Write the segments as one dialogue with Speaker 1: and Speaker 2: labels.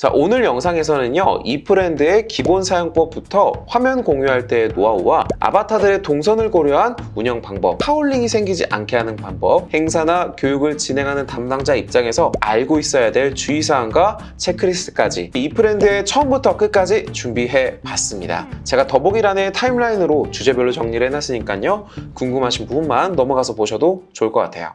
Speaker 1: 자, 오늘 영상에서는요, 이프렌드의 기본 사용법부터 화면 공유할 때의 노하우와 아바타들의 동선을 고려한 운영 방법, 파울링이 생기지 않게 하는 방법, 행사나 교육을 진행하는 담당자 입장에서 알고 있어야 될 주의사항과 체크리스트까지 이프렌드의 처음부터 끝까지 준비해 봤습니다. 제가 더보기란의 타임라인으로 주제별로 정리를 해놨으니까요, 궁금하신 부분만 넘어가서 보셔도 좋을 것 같아요.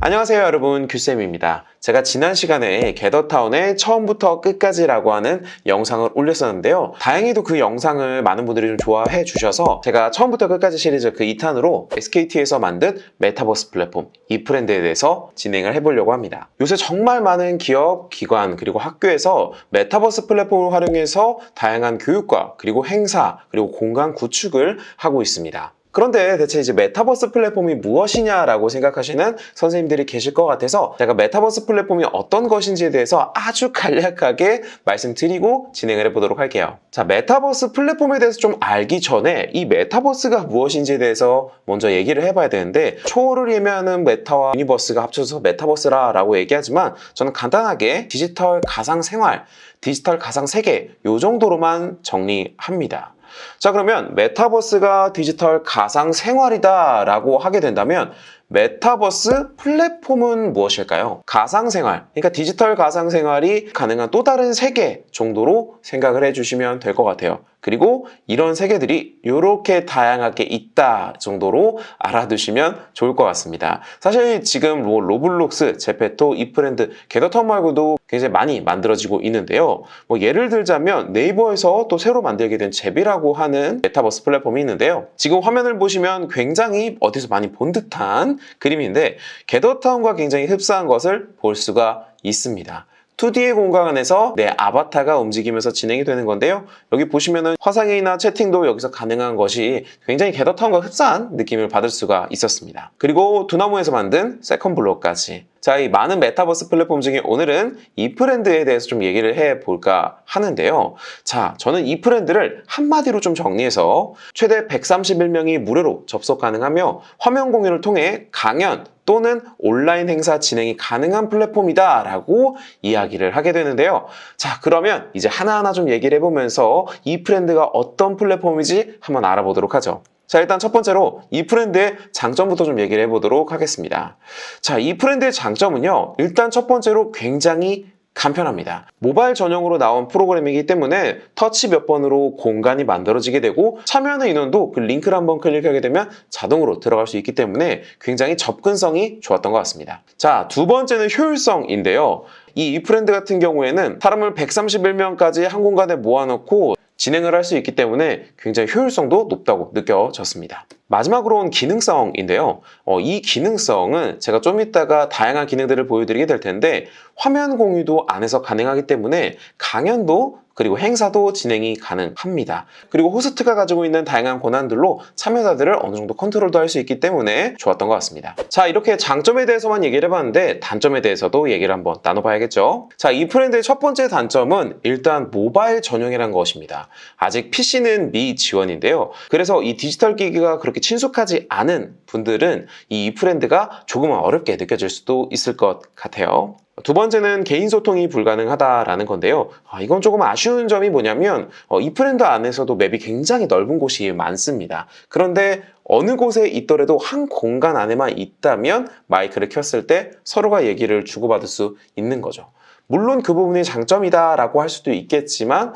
Speaker 1: 안녕하세요 여러분, 규쌤입니다. 제가 지난 시간에 게더타운의 처음부터 끝까지라고 하는 영상을 올렸었는데요. 다행히도 그 영상을 많은 분들이 좀 좋아해 주셔서 제가 처음부터 끝까지 시리즈 그 2탄으로 SKT에서 만든 메타버스 플랫폼 이프렌드에 대해서 진행을 해보려고 합니다. 요새 정말 많은 기업, 기관, 그리고 학교에서 메타버스 플랫폼을 활용해서 다양한 교육과 그리고 행사, 그리고 공간 구축을 하고 있습니다. 그런데 대체 이제 메타버스 플랫폼이 무엇이냐라고 생각하시는 선생님들이 계실 것 같아서 제가 메타버스 플랫폼이 어떤 것인지에 대해서 아주 간략하게 말씀드리고 진행을 해보도록 할게요. 자, 메타버스 플랫폼에 대해서 좀 알기 전에 이 메타버스가 무엇인지에 대해서 먼저 얘기를 해봐야 되는데, 초월을 예매하는 메타와 유니버스가 합쳐서 메타버스라고 얘기하지만 저는 간단하게 디지털 가상생활, 디지털 가상세계 이 정도로만 정리합니다. 자, 그러면 메타버스가 디지털 가상생활이다 라고 하게 된다면 메타버스 플랫폼은 무엇일까요? 가상생활, 그러니까 디지털 가상생활이 가능한 또 다른 세계 정도로 생각을 해주시면 될 것 같아요. 그리고 이런 세계들이 이렇게 다양하게 있다 정도로 알아두시면 좋을 것 같습니다. 사실 지금 로블록스, 제페토, 이프렌드, 게더타운 말고도 굉장히 많이 만들어지고 있는데요. 예를 들자면 네이버에서 또 새로 만들게 된 제비라고 하는 메타버스 플랫폼이 있는데요. 지금 화면을 보시면 굉장히 어디서 많이 본 듯한 그림인데 게더타운과 굉장히 흡사한 것을 볼 수가 있습니다. 2D의 공간 안에서 내 아바타가 움직이면서 진행이 되는 건데요. 여기 보시면은 화상회의나 채팅도 여기서 가능한 것이 굉장히 게더타운과 흡사한 느낌을 받을 수가 있었습니다. 그리고 두나무에서 만든 세컨블록까지. 자, 이 많은 메타버스 플랫폼 중에 오늘은 이프렌드에 대해서 좀 얘기를 해볼까 하는데요. 자, 저는 이프렌드를 한마디로 좀 정리해서 최대 131명이 무료로 접속 가능하며 화면 공유를 통해 강연 또는 온라인 행사 진행이 가능한 플랫폼이다 라고 이야기를 하게 되는데요. 자, 그러면 이제 하나하나 좀 얘기를 해보면서 이프렌드가 어떤 플랫폼인지 한번 알아보도록 하죠. 자, 일단 첫 번째로 이프렌드의 장점부터 좀 얘기를 해보도록 하겠습니다. 자, 이프렌드의 장점은요, 일단 첫 번째로 굉장히 간편합니다. 모바일 전용으로 나온 프로그램이기 때문에 터치 몇 번으로 공간이 만들어지게 되고 참여하는 인원도 그 링크를 한번 클릭하게 되면 자동으로 들어갈 수 있기 때문에 굉장히 접근성이 좋았던 것 같습니다. 자, 두 번째는 효율성인데요. 이 이프렌드 같은 경우에는 사람을 131명까지 한 공간에 모아놓고 진행을 할 수 있기 때문에 굉장히 효율성도 높다고 느껴졌습니다. 마지막으로는 기능성인데요. 이 기능성은 제가 좀 이따가 다양한 기능들을 보여드리게 될 텐데 화면 공유도 안에서 가능하기 때문에 강연도 그리고 행사도 진행이 가능합니다. 그리고 호스트가 가지고 있는 다양한 권한들로 참여자들을 어느 정도 컨트롤도 할 수 있기 때문에 좋았던 것 같습니다. 자, 이렇게 장점에 대해서만 얘기를 해봤는데 단점에 대해서도 얘기를 한번 나눠봐야겠죠. 자, 이프렌드의 첫 번째 단점은 일단 모바일 전용이라는 것입니다. 아직 PC는 미지원인데요. 그래서 이 디지털 기기가 그렇게 친숙하지 않은 분들은 이 이프렌드가 조금은 어렵게 느껴질 수도 있을 것 같아요. 두 번째는 개인 소통이 불가능하다라는 건데요. 이건 조금 아쉬운 점이 뭐냐면 이프렌드 안에서도 맵이 굉장히 넓은 곳이 많습니다. 그런데 어느 곳에 있더라도 한 공간 안에만 있다면 마이크를 켰을 때 서로가 얘기를 주고받을 수 있는 거죠. 물론 그 부분이 장점이다라고 할 수도 있겠지만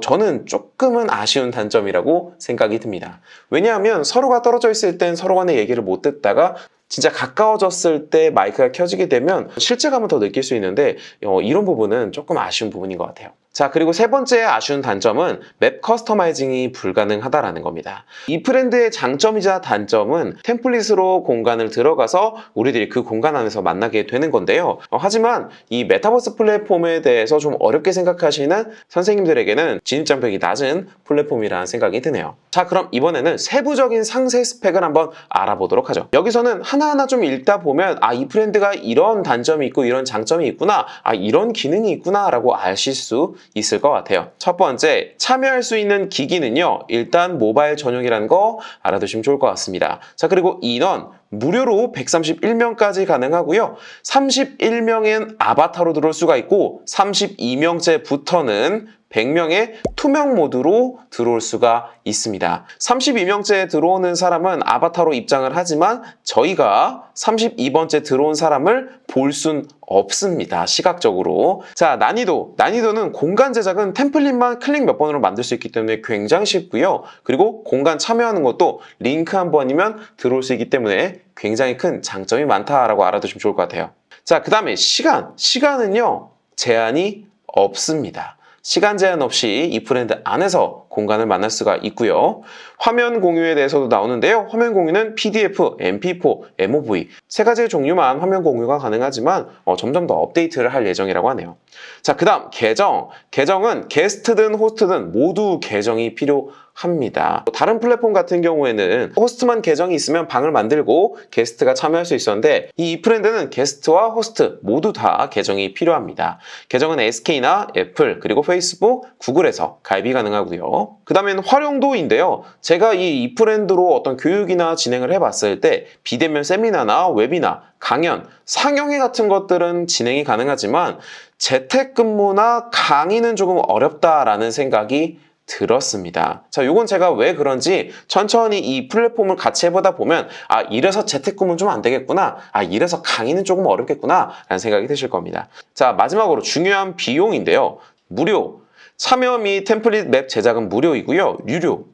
Speaker 1: 저는 조금은 아쉬운 단점이라고 생각이 듭니다. 왜냐하면 서로가 떨어져 있을 땐 서로 간의 얘기를 못 듣다가 진짜 가까워졌을 때 마이크가 켜지게 되면 실제감을 더 느낄 수 있는데 이런 부분은 조금 아쉬운 부분인 것 같아요. 자, 그리고 세 번째 아쉬운 단점은 맵 커스터마이징이 불가능하다라는 겁니다. 이프렌드의 장점이자 단점은 템플릿으로 공간을 들어가서 우리들이 그 공간 안에서 만나게 되는 건데요. 하지만 이 메타버스 플랫폼에 대해서 좀 어렵게 생각하시는 선생님들에게는 진입장벽이 낮은 플랫폼이라는 생각이 드네요. 자, 그럼 이번에는 세부적인 상세 스펙을 한번 알아보도록 하죠. 여기서는 하나하나 좀 읽다 보면 이프렌드가 이런 단점이 있고 이런 장점이 있구나, 이런 기능이 있구나 라고 아실 수 있을 것 같아요. 첫 번째, 참여할 수 있는 기기는요, 일단 모바일 전용이라는 거 알아두시면 좋을 것 같습니다. 자, 그리고 인원, 무료로 131명까지 가능하고요. 31명엔 아바타로 들어올 수가 있고 32명째부터는 100명의 투명 모드로 들어올 수가 있습니다. 32명째 들어오는 사람은 아바타로 입장을 하지만 저희가 32번째 들어온 사람을 볼 순 없습니다. 시각적으로. 자, 난이도는 공간 제작은 템플릿만 클릭 몇 번으로 만들 수 있기 때문에 굉장히 쉽고요. 그리고 공간 참여하는 것도 링크 한 번이면 들어올 수 있기 때문에 굉장히 큰 장점이 많다라고 알아두시면 좋을 것 같아요. 자, 그 다음에 시간은요, 제한이 없습니다. 시간 제한 없이 이 브랜드 안에서 공간을 만날 수가 있고요. 화면 공유에 대해서도 나오는데요. 화면 공유는 PDF, MP4, MOV 세 가지의 종류만 화면 공유가 가능하지만 점점 더 업데이트를 할 예정이라고 하네요. 자, 그 다음 계정은 게스트든 호스트든 모두 계정이 필요합니다. 다른 플랫폼 같은 경우에는 호스트만 계정이 있으면 방을 만들고 게스트가 참여할 수 있었는데 이 브랜드는 게스트와 호스트 모두 다 계정이 필요합니다. 계정은 SK나 애플 그리고 페이스북, 구글에서 가입이 가능하고요. 그 다음엔 활용도인데요. 제가 이 브랜드로 어떤 교육이나 진행을 해봤을 때 비대면 세미나나 웨비나, 강연, 상영회 같은 것들은 진행이 가능하지만 재택근무나 강의는 조금 어렵다라는 생각이 들었습니다. 자, 요건 제가 왜 그런지 천천히 이 플랫폼을 같이 해보다 보면 이래서 재택근무는 좀 안 되겠구나, 이래서 강의는 조금 어렵겠구나 라는 생각이 드실 겁니다. 자, 마지막으로 중요한 비용인데요. 무료, 참여 및 템플릿 맵 제작은 무료이고요. 유료.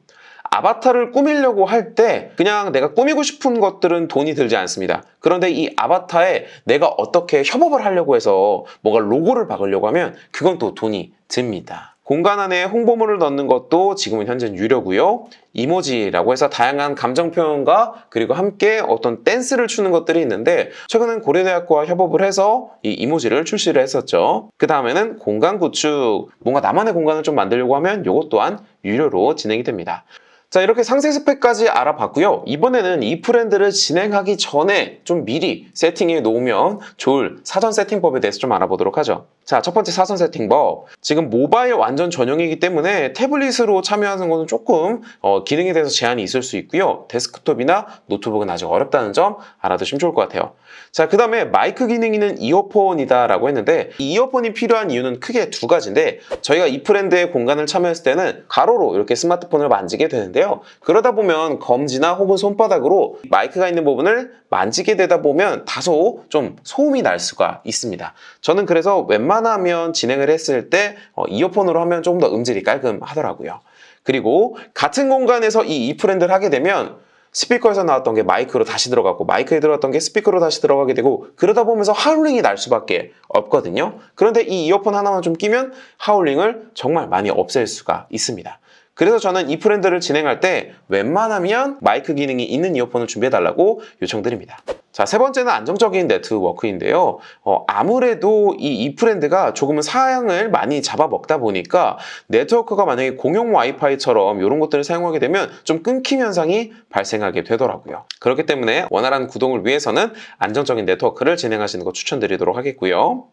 Speaker 1: 아바타를 꾸미려고 할 때 그냥 내가 꾸미고 싶은 것들은 돈이 들지 않습니다. 그런데 이 아바타에 내가 어떻게 협업을 하려고 해서 뭔가 로고를 박으려고 하면 그건 또 돈이 듭니다. 공간 안에 홍보물을 넣는 것도 지금은 현재 유료고요. 이모지라고 해서 다양한 감정 표현과 그리고 함께 어떤 댄스를 추는 것들이 있는데 최근엔 고려대학교와 협업을 해서 이 이모지를 출시를 했었죠. 그 다음에는 공간 구축, 뭔가 나만의 공간을 좀 만들려고 하면 이것 또한 유료로 진행이 됩니다. 자, 이렇게 상세 스펙까지 알아봤고요. 이번에는 이 브랜드를 진행하기 전에 좀 미리 세팅해 놓으면 좋을 사전 세팅법에 대해서 좀 알아보도록 하죠. 자, 첫 번째 사전 세팅법. 지금 모바일 완전 전용이기 때문에 태블릿으로 참여하는 것은 조금 기능에 대해서 제한이 있을 수 있고요. 데스크톱이나 노트북은 아직 어렵다는 점 알아두시면 좋을 것 같아요. 자, 그 다음에 마이크 기능이 있는 이어폰이다 라고 했는데 이 이어폰이 필요한 이유는 크게 두 가지인데 저희가 이 브랜드의 공간을 참여했을 때는 가로로 이렇게 스마트폰을 만지게 되는데요. 그러다 보면 검지나 혹은 손바닥으로 마이크가 있는 부분을 만지게 되다 보면 다소 좀 소음이 날 수가 있습니다. 저는 그래서 웬만하면 진행을 했을 때 이어폰으로 하면 조금 더 음질이 깔끔하더라고요. 그리고 같은 공간에서 이 브랜드를 하게 되면 스피커에서 나왔던 게 마이크로 다시 들어가고 마이크에 들어갔던 게 스피커로 다시 들어가게 되고 그러다 보면서 하울링이 날 수밖에 없거든요. 그런데 이 이어폰 하나만 좀 끼면 하울링을 정말 많이 없앨 수가 있습니다. 그래서 저는 이 브랜드를 진행할 때 웬만하면 마이크 기능이 있는 이어폰을 준비해달라고 요청드립니다. 자, 세 번째는 안정적인 네트워크인데요. 아무래도 이 브랜드가 조금은 사양을 많이 잡아먹다 보니까 네트워크가 만약에 공용 와이파이처럼 이런 것들을 사용하게 되면 좀 끊김 현상이 발생하게 되더라고요. 그렇기 때문에 원활한 구동을 위해서는 안정적인 네트워크를 진행하시는 거 추천드리도록 하겠고요.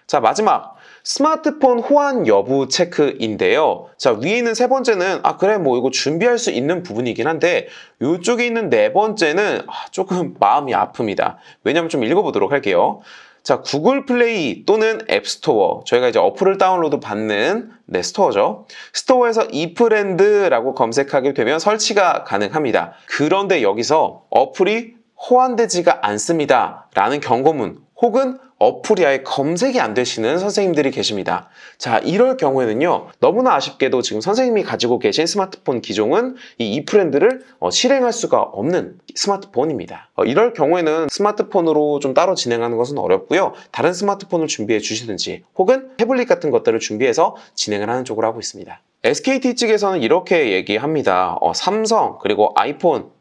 Speaker 1: 자, 마지막 스마트폰 호환 여부 체크인데요. 자, 위에 있는 세 번째는 그래 뭐 이거 준비할 수 있는 부분이긴 한데 이쪽에 있는 네 번째는 조금 마음이 아픕니다. 왜냐면 좀 읽어보도록 할게요. 자, 구글 플레이 또는 앱스토어, 저희가 이제 어플을 다운로드 받는 스토어죠. 스토어에서 이 브랜드라고 검색하게 되면 설치가 가능합니다. 그런데 여기서 어플이 호환되지가 않습니다 라는 경고문 혹은 어플이 아예 검색이 안 되시는 선생님들이 계십니다. 자, 이럴 경우에는요, 너무나 아쉽게도 지금 선생님이 가지고 계신 스마트폰 기종은 이 브랜드를 실행할 수가 없는 스마트폰입니다. 이럴 경우에는 스마트폰으로 좀 따로 진행하는 것은 어렵고요. 다른 스마트폰을 준비해 주시든지 혹은 태블릿 같은 것들을 준비해서 진행을 하는 쪽으로 하고 있습니다. SKT 측에서는 이렇게 얘기합니다. 삼성 그리고 아이폰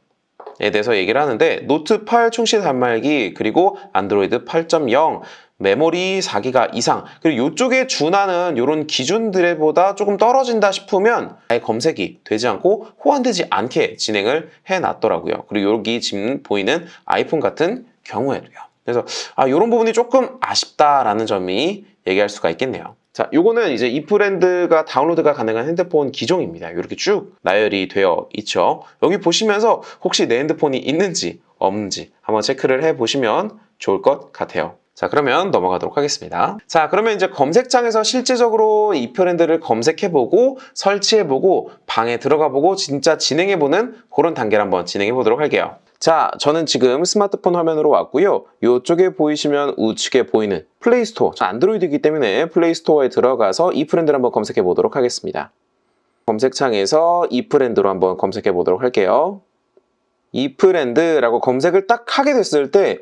Speaker 1: 에 대해서 얘기를 하는데 노트 8 충실 단말기 그리고 안드로이드 8.0 메모리 4기가 이상 그리고 이쪽에 준하는 이런 기준들보다 조금 떨어진다 싶으면 아예 검색이 되지 않고 호환되지 않게 진행을 해놨더라고요. 그리고 여기 지금 보이는 아이폰 같은 경우에도요. 그래서 이런 부분이 조금 아쉽다라는 점이 얘기할 수가 있겠네요. 자, 요거는 이제 이프렌드가 다운로드가 가능한 핸드폰 기종입니다. 이렇게 쭉 나열이 되어 있죠. 여기 보시면서 혹시 내 핸드폰이 있는지 없는지 한번 체크를 해보시면 좋을 것 같아요. 자, 그러면 넘어가도록 하겠습니다. 자, 그러면 이제 검색창에서 실제적으로 이프렌드를 검색해보고 설치해보고 방에 들어가보고 진짜 진행해보는 그런 단계를 한번 진행해보도록 할게요. 자, 저는 지금 스마트폰 화면으로 왔고요. 이쪽에 보이시면 우측에 보이는 플레이스토어, 안드로이드이기 때문에 플레이스토어에 들어가서 이프렌드를 한번 검색해 보도록 하겠습니다. 검색창에서 이프렌드로 한번 검색해 보도록 할게요. 이프렌드라고 검색을 딱 하게 됐을 때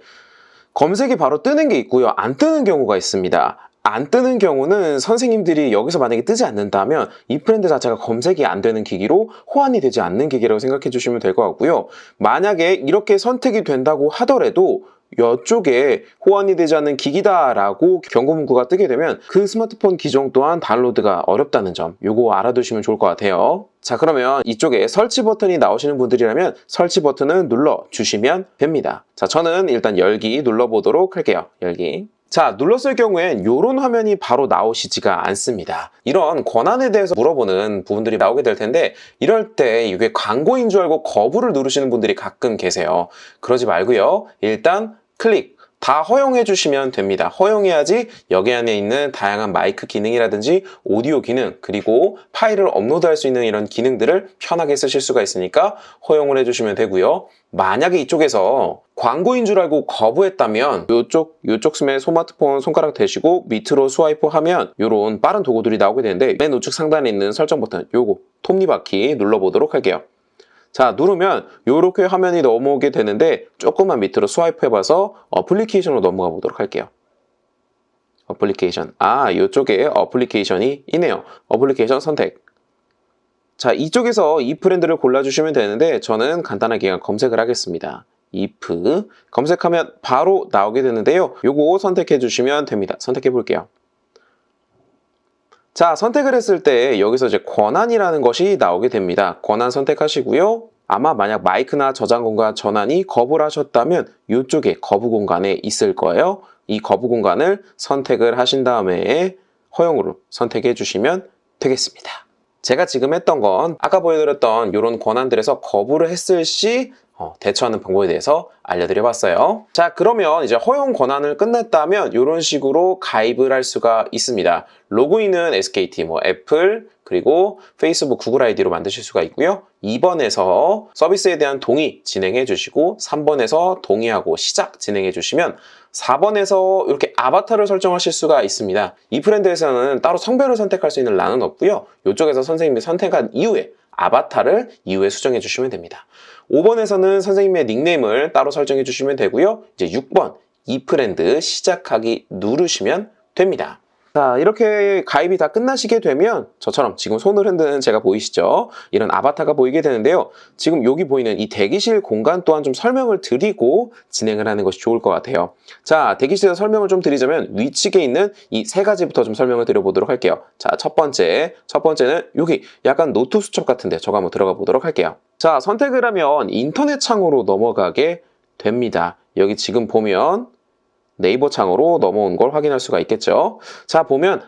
Speaker 1: 검색이 바로 뜨는 게 있고요. 안 뜨는 경우가 있습니다. 안 뜨는 경우는 선생님들이 여기서 만약에 뜨지 않는다면 이프렌드 자체가 검색이 안 되는 기기로 호환이 되지 않는 기기라고 생각해 주시면 될 것 같고요. 만약에 이렇게 선택이 된다고 하더라도 이쪽에 호환이 되지 않는 기기다라고 경고 문구가 뜨게 되면 그 스마트폰 기종 또한 다운로드가 어렵다는 점 요거 알아두시면 좋을 것 같아요. 자, 그러면 이쪽에 설치 버튼이 나오시는 분들이라면 설치 버튼을 눌러주시면 됩니다. 자, 저는 일단 열기 눌러보도록 할게요. 열기. 자, 눌렀을 경우엔 이런 화면이 바로 나오시지가 않습니다. 이런 권한에 대해서 물어보는 부분들이 나오게 될 텐데 이럴 때 이게 광고인 줄 알고 거부를 누르시는 분들이 가끔 계세요. 그러지 말고요. 일단 클릭. 다 허용해 주시면 됩니다. 허용해야지 여기 안에 있는 다양한 마이크 기능이라든지 오디오 기능 그리고 파일을 업로드할 수 있는 이런 기능들을 편하게 쓰실 수가 있으니까 허용을 해주시면 되고요. 만약에 이쪽에서 광고인 줄 알고 거부했다면 요쪽 스마트폰 손가락 대시고 밑으로 스와이프 하면 이런 빠른 도구들이 나오게 되는데 맨 우측 상단에 있는 설정 버튼 요거 톱니바퀴 눌러보도록 할게요. 자, 누르면 이렇게 화면이 넘어오게 되는데 조금만 밑으로 스와이프 해봐서 어플리케이션으로 넘어가 보도록 할게요. 어플리케이션. 이쪽에 어플리케이션이 있네요. 어플리케이션 선택. 자, 이쪽에서 이프렌드를 골라주시면 되는데 저는 간단하게 그냥 검색을 하겠습니다. if 검색하면 바로 나오게 되는데요. 요거 선택해 주시면 됩니다. 선택해 볼게요. 자, 선택을 했을 때 여기서 이제 권한이라는 것이 나오게 됩니다. 권한 선택하시고요. 아마 만약 마이크나 저장 공간 전환이 거부를 하셨다면 이쪽에 거부 공간에 있을 거예요. 이 거부 공간을 선택을 하신 다음에 허용으로 선택해 주시면 되겠습니다. 제가 지금 했던 건 아까 보여드렸던 이런 권한들에서 거부를 했을 시 대처하는 방법에 대해서 알려드려봤어요. 자, 그러면 이제 허용 권한을 끝냈다면 이런 식으로 가입을 할 수가 있습니다. 로그인은 SKT, 애플, 그리고 페이스북, 구글 아이디로 만드실 수가 있고요. 2번에서 서비스에 대한 동의 진행해 주시고 3번에서 동의하고 시작 진행해 주시면 4번에서 이렇게 아바타를 설정하실 수가 있습니다. 이프렌드에서는 따로 성별을 선택할 수 있는 란은 없고요. 이쪽에서 선생님이 선택한 이후에 아바타를 이후에 수정해 주시면 됩니다. 5번에서는 선생님의 닉네임을 따로 설정해 주시면 되고요. 이제 6번 이프렌드 시작하기 누르시면 됩니다. 자, 이렇게 가입이 다 끝나시게 되면 저처럼 지금 손을 흔드는 제가 보이시죠? 이런 아바타가 보이게 되는데요. 지금 여기 보이는 이 대기실 공간 또한 좀 설명을 드리고 진행을 하는 것이 좋을 것 같아요. 자, 대기실에서 설명을 좀 드리자면 위측에 있는 이 세 가지부터 좀 설명을 드려보도록 할게요. 자, 첫 번째는 여기 약간 노트 수첩 같은데 저거 한번 들어가 보도록 할게요. 자, 선택을 하면 인터넷 창으로 넘어가게 됩니다. 여기 지금 보면 네이버 창으로 넘어온 걸 확인할 수가 있겠죠. 자, 보면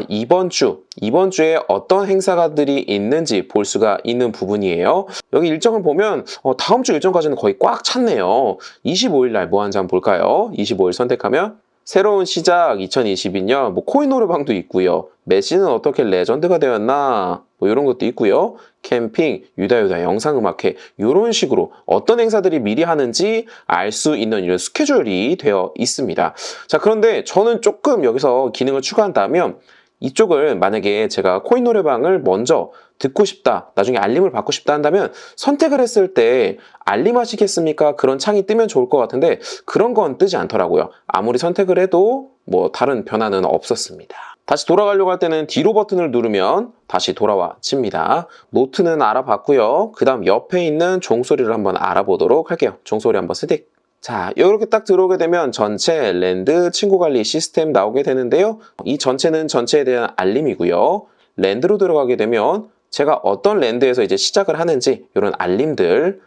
Speaker 1: 이번 주에 어떤 행사가들이 있는지 볼 수가 있는 부분이에요. 여기 일정을 보면 다음 주 일정까지는 거의 꽉 찼네요. 25일 날 뭐 하는지 한번 볼까요? 25일 선택하면 새로운 시작 2022년 코인 노래방도 있고요. 메시는 어떻게 레전드가 되었나 이런 것도 있고요. 캠핑, 유다유다 영상음악회 이런 식으로 어떤 행사들이 미리 하는지 알 수 있는 이런 스케줄이 되어 있습니다. 자, 그런데 저는 조금 여기서 기능을 추가한다면 이쪽을 만약에 제가 코인 노래방을 먼저 듣고 싶다, 나중에 알림을 받고 싶다 한다면 선택을 했을 때 알림 하시겠습니까? 그런 창이 뜨면 좋을 것 같은데 그런 건 뜨지 않더라고요. 아무리 선택을 해도 다른 변화는 없었습니다. 다시 돌아가려고 할 때는 뒤로 버튼을 누르면 다시 돌아와집니다. 노트는 알아봤고요. 그 다음 옆에 있는 종소리를 한번 알아보도록 할게요. 종소리 한번 스틱. 자, 이렇게 딱 들어오게 되면 전체 랜드 친구관리 시스템 나오게 되는데요. 이 전체는 전체에 대한 알림이고요. 랜드로 들어가게 되면 제가 어떤 랜드에서 이제 시작을 하는지 이런 알림들,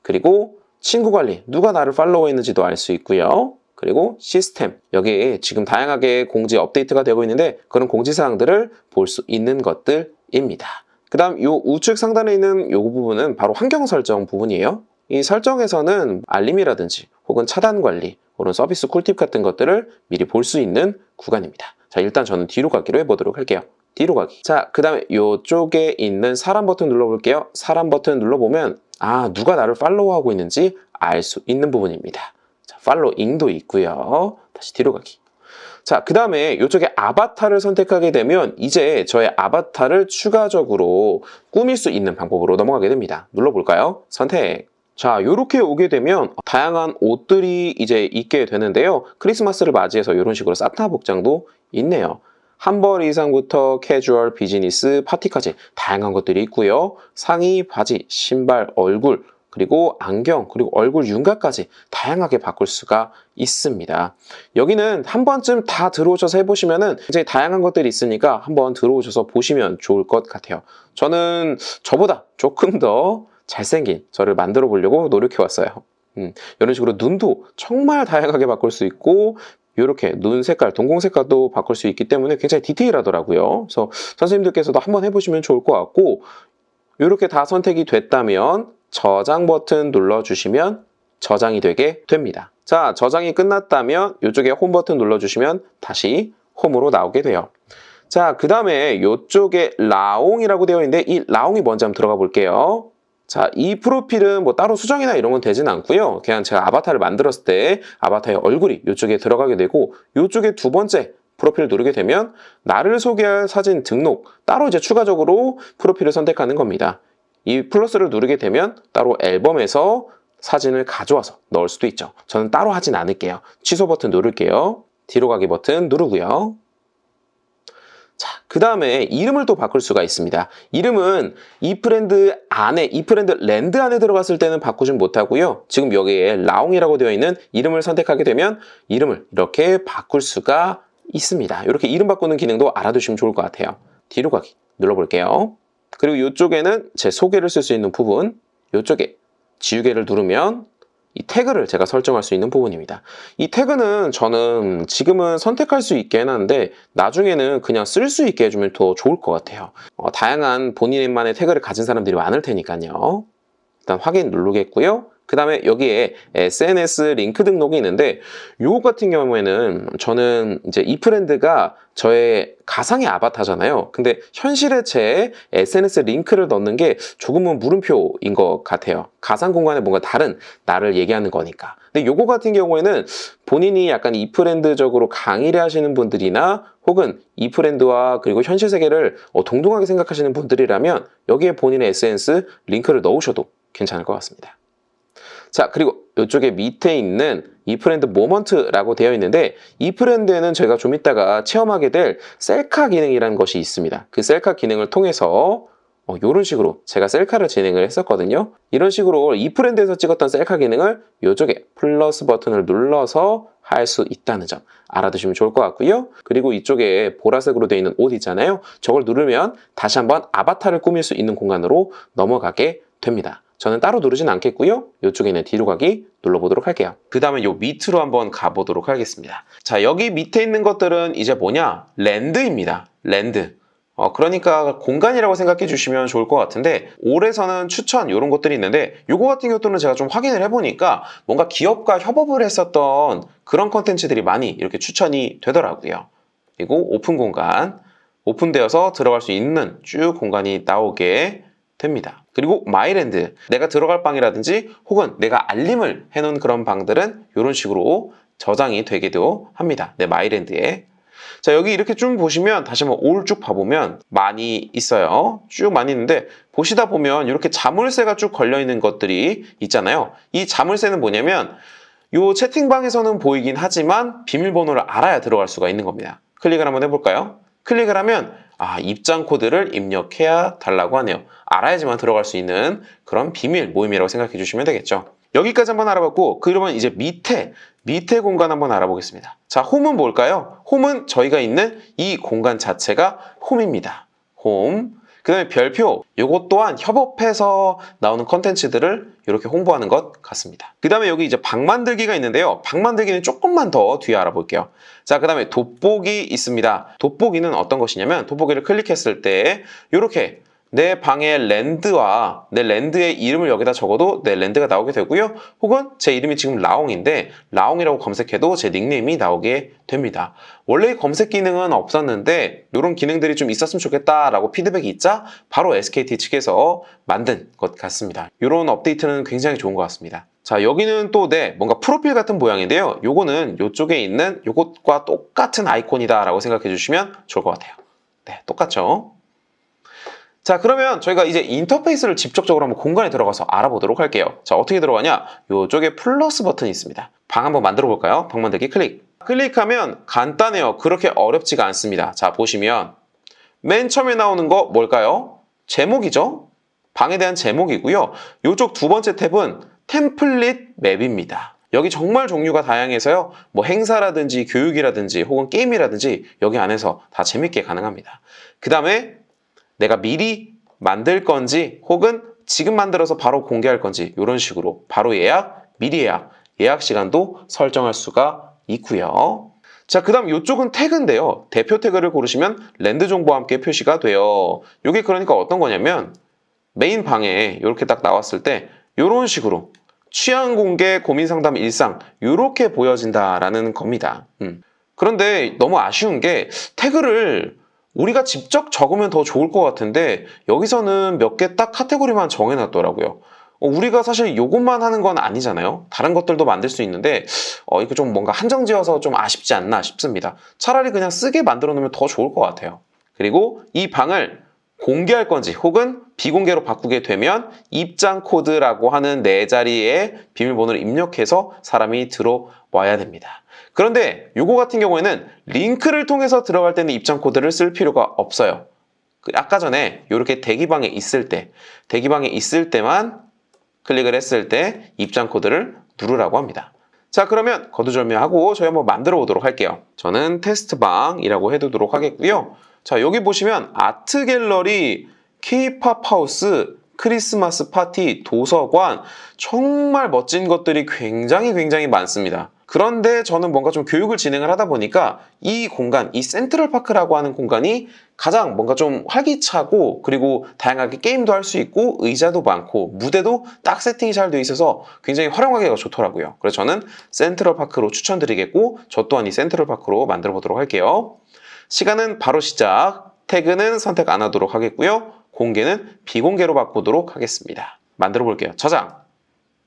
Speaker 1: 그리고 친구관리, 누가 나를 팔로우했는지도 알 수 있고요. 그리고 시스템, 여기 지금 다양하게 공지 업데이트가 되고 있는데 그런 공지사항들을 볼 수 있는 것들입니다. 그 다음 이 우측 상단에 있는 이 부분은 바로 환경 설정 부분이에요. 이 설정에서는 알림이라든지 혹은 차단 관리, 그런 서비스 꿀팁 같은 것들을 미리 볼 수 있는 구간입니다. 자, 일단 저는 뒤로 가기로 해보도록 할게요. 뒤로 가기. 자, 그 다음에 이쪽에 있는 사람 버튼 눌러볼게요. 사람 버튼 눌러보면 누가 나를 팔로우하고 있는지 알 수 있는 부분입니다. 자, 팔로잉도 있고요. 다시 뒤로 가기. 자, 그 다음에 이쪽에 아바타를 선택하게 되면 이제 저의 아바타를 추가적으로 꾸밀 수 있는 방법으로 넘어가게 됩니다. 눌러볼까요? 선택. 자, 이렇게 오게 되면 다양한 옷들이 이제 있게 되는데요. 크리스마스를 맞이해서 이런 식으로 산타 복장도 있네요. 한 벌 이상부터 캐주얼, 비즈니스, 파티까지 다양한 것들이 있고요. 상의, 바지, 신발, 얼굴, 그리고 안경, 그리고 얼굴 윤곽까지 다양하게 바꿀 수가 있습니다. 여기는 한 번쯤 다 들어오셔서 해보시면은 굉장히 다양한 것들이 있으니까 한번 들어오셔서 보시면 좋을 것 같아요. 저는 저보다 조금 더 잘생긴 저를 만들어 보려고 노력해 왔어요. 이런 식으로 눈도 정말 다양하게 바꿀 수 있고 이렇게 눈 색깔, 동공 색깔도 바꿀 수 있기 때문에 굉장히 디테일하더라고요. 그래서 선생님들께서도 한번 해보시면 좋을 것 같고 이렇게 다 선택이 됐다면 저장 버튼 눌러주시면 저장이 되게 됩니다. 자, 저장이 끝났다면 이쪽에 홈 버튼 눌러주시면 다시 홈으로 나오게 돼요. 자, 그 다음에 이쪽에 라옹이라고 되어 있는데 이 라옹이 뭔지 한번 들어가 볼게요. 자, 이 프로필은 뭐 따로 수정이나 이런 건 되진 않고요. 그냥 제가 아바타를 만들었을 때 아바타의 얼굴이 이쪽에 들어가게 되고 이쪽에 두 번째 프로필을 누르게 되면 나를 소개할 사진 등록, 따로 이제 추가적으로 프로필을 선택하는 겁니다. 이 플러스를 누르게 되면 따로 앨범에서 사진을 가져와서 넣을 수도 있죠. 저는 따로 하진 않을게요. 취소 버튼 누를게요. 뒤로 가기 버튼 누르고요. 자, 그 다음에 이름을 또 바꿀 수가 있습니다. 이름은 이 프렌드 안에, 이 프렌드 랜드 안에 들어갔을 때는 바꾸진 못하고요. 지금 여기에 라옹이라고 되어 있는 이름을 선택하게 되면 이름을 이렇게 바꿀 수가 있습니다. 이렇게 이름 바꾸는 기능도 알아두시면 좋을 것 같아요. 뒤로 가기 눌러볼게요. 그리고 이쪽에는 제 소개를 쓸 수 있는 부분, 이쪽에 지우개를 누르면 이 태그를 제가 설정할 수 있는 부분입니다. 이 태그는 저는 지금은 선택할 수 있게 해놨는데 나중에는 그냥 쓸 수 있게 해주면 더 좋을 것 같아요. 다양한 본인만의 태그를 가진 사람들이 많을 테니까요. 일단 확인 누르겠고요. 그 다음에 여기에 SNS 링크 등록이 있는데 요거 같은 경우에는 저는 이제 이 프렌드가 저의 가상의 아바타잖아요. 근데 현실에 제 SNS 링크를 넣는 게 조금은 물음표인 것 같아요. 가상 공간에 뭔가 다른 나를 얘기하는 거니까. 근데 요거 같은 경우에는 본인이 약간 이 프렌드적으로 강의를 하시는 분들이나 혹은 이 프렌드와 그리고 현실 세계를 동등하게 생각하시는 분들이라면 여기에 본인의 SNS 링크를 넣으셔도 괜찮을 것 같습니다. 자, 그리고 이쪽에 밑에 있는 이 프렌드 모먼트라고 되어 있는데 이 프렌드에는 저희가 좀 이따가 체험하게 될 셀카 기능이라는 것이 있습니다. 그 셀카 기능을 통해서 이런 식으로 제가 셀카를 진행을 했었거든요. 이런 식으로 이 프렌드에서 찍었던 셀카 기능을 이쪽에 플러스 버튼을 눌러서 할 수 있다는 점 알아두시면 좋을 것 같고요. 그리고 이쪽에 보라색으로 되어 있는 옷 있잖아요. 저걸 누르면 다시 한번 아바타를 꾸밀 수 있는 공간으로 넘어가게 됩니다. 저는 따로 누르진 않겠고요. 이쪽에 있는 뒤로 가기 눌러보도록 할게요. 그 다음에 요 밑으로 한번 가보도록 하겠습니다. 자, 여기 밑에 있는 것들은 이제 뭐냐? 랜드입니다. 랜드. 그러니까 공간이라고 생각해 주시면 좋을 것 같은데 올해서는 추천 이런 것들이 있는데 요거 같은 경우는 제가 좀 확인을 해보니까 뭔가 기업과 협업을 했었던 그런 컨텐츠들이 많이 이렇게 추천이 되더라고요. 그리고 오픈 공간, 오픈되어서 들어갈 수 있는 쭉 공간이 나오게 됩니다. 그리고 마이랜드, 내가 들어갈 방이라든지 혹은 내가 알림을 해놓은 그런 방들은 이런 식으로 저장이 되기도 합니다. 내 마이랜드에. 자, 여기 이렇게 쭉 보시면 다시 한번 올 쭉 봐보면 많이 있어요. 쭉 많이 있는데 보시다 보면 이렇게 자물쇠가 쭉 걸려있는 것들이 있잖아요. 이 자물쇠는 뭐냐면 이 채팅방에서는 보이긴 하지만 비밀번호를 알아야 들어갈 수가 있는 겁니다. 클릭을 한번 해볼까요? 클릭을 하면 입장 코드를 입력해야 달라고 하네요. 알아야지만 들어갈 수 있는 그런 비밀 모임이라고 생각해 주시면 되겠죠. 여기까지 한번 알아봤고 그러면 이제 밑에 공간 한번 알아보겠습니다. 자, 홈은 뭘까요? 홈은 저희가 있는 이 공간 자체가 홈입니다. 홈. 그 다음에 별표, 이것 또한 협업해서 나오는 컨텐츠들을 이렇게 홍보하는 것 같습니다. 그 다음에 여기 이제 방 만들기가 있는데요. 방 만들기는 조금만 더 뒤에 알아볼게요. 자, 그 다음에 돋보기 있습니다. 돋보기는 어떤 것이냐면 돋보기를 클릭했을 때 이렇게 내 방의 랜드와 내 랜드의 이름을 여기다 적어도 내 랜드가 나오게 되고요. 혹은 제 이름이 지금 라옹인데 라옹이라고 검색해도 제 닉네임이 나오게 됩니다. 원래 검색 기능은 없었는데 이런 기능들이 좀 있었으면 좋겠다라고 피드백이 있자 바로 SKT 측에서 만든 것 같습니다. 이런 업데이트는 굉장히 좋은 것 같습니다. 자, 여기는 또 뭔가 프로필 같은 모양인데요. 요거는 이쪽에 있는 요것과 똑같은 아이콘이다 라고 생각해 주시면 좋을 것 같아요. 네, 똑같죠? 자, 그러면 저희가 이제 인터페이스를 직접적으로 한번 공간에 들어가서 알아보도록 할게요. 자, 어떻게 들어가냐? 이쪽에 플러스 버튼이 있습니다. 방 한번 만들어 볼까요? 방 만들기 클릭하면 간단해요. 그렇게 어렵지가 않습니다. 자, 보시면 맨 처음에 나오는 거 뭘까요? 제목이죠? 방에 대한 제목이고요. 이쪽 두 번째 탭은 템플릿 맵입니다. 여기 정말 종류가 다양해서요. 뭐 행사라든지 교육이라든지 혹은 게임이라든지 여기 안에서 다 재밌게 가능합니다. 그 다음에 내가 미리 만들 건지 혹은 지금 만들어서 바로 공개할 건지 이런 식으로 바로 예약, 미리 예약 시간도 설정할 수가 있고요. 자, 그 다음 이쪽은 태그인데요. 대표 태그를 고르시면 랜드 정보와 함께 표시가 돼요. 이게 그러니까 어떤 거냐면 메인 방에 이렇게 딱 나왔을 때 이런 식으로 취향 공개, 고민 상담, 일상 이렇게 보여진다라는 겁니다. 그런데 너무 아쉬운 게 태그를 우리가 직접 적으면 더 좋을 것 같은데 여기서는 몇 개 딱 카테고리만 정해놨더라고요. 우리가 사실 이것만 하는 건 아니잖아요. 다른 것들도 만들 수 있는데 이거 좀 뭔가 한정지어서 좀 아쉽지 않나 싶습니다. 차라리 그냥 쓰게 만들어 놓으면 더 좋을 것 같아요. 그리고 이 방을 공개할 건지 혹은 비공개로 바꾸게 되면 입장 코드라고 하는 네 자리의 비밀번호를 입력해서 사람이 들어와야 됩니다. 그런데 이거 같은 경우에는 링크를 통해서 들어갈 때는 입장 코드를 쓸 필요가 없어요. 아까 전에 이렇게 대기방에 있을 때만 클릭을 했을 때 입장 코드를 누르라고 합니다. 자, 그러면 거두절미하고 저희 한번 만들어 보도록 할게요. 저는 테스트방이라고 해두도록 하겠고요. 자, 여기 보시면 아트 갤러리, K-팝 하우스, 크리스마스 파티, 도서관 정말 멋진 것들이 굉장히 많습니다. 그런데 저는 뭔가 좀 교육을 진행을 하다 보니까 이 공간, 이 센트럴파크라고 하는 공간이 가장 뭔가 좀 활기차고 그리고 다양하게 게임도 할 수 있고 의자도 많고 무대도 딱 세팅이 잘 돼 있어서 굉장히 활용하기가 좋더라고요. 그래서 저는 센트럴파크로 추천드리겠고 저 또한 이 센트럴파크로 만들어 보도록 할게요. 시간은 바로 시작, 태그는 선택 안 하도록 하겠고요. 공개는 비공개로 바꾸도록 하겠습니다. 만들어 볼게요. 저장.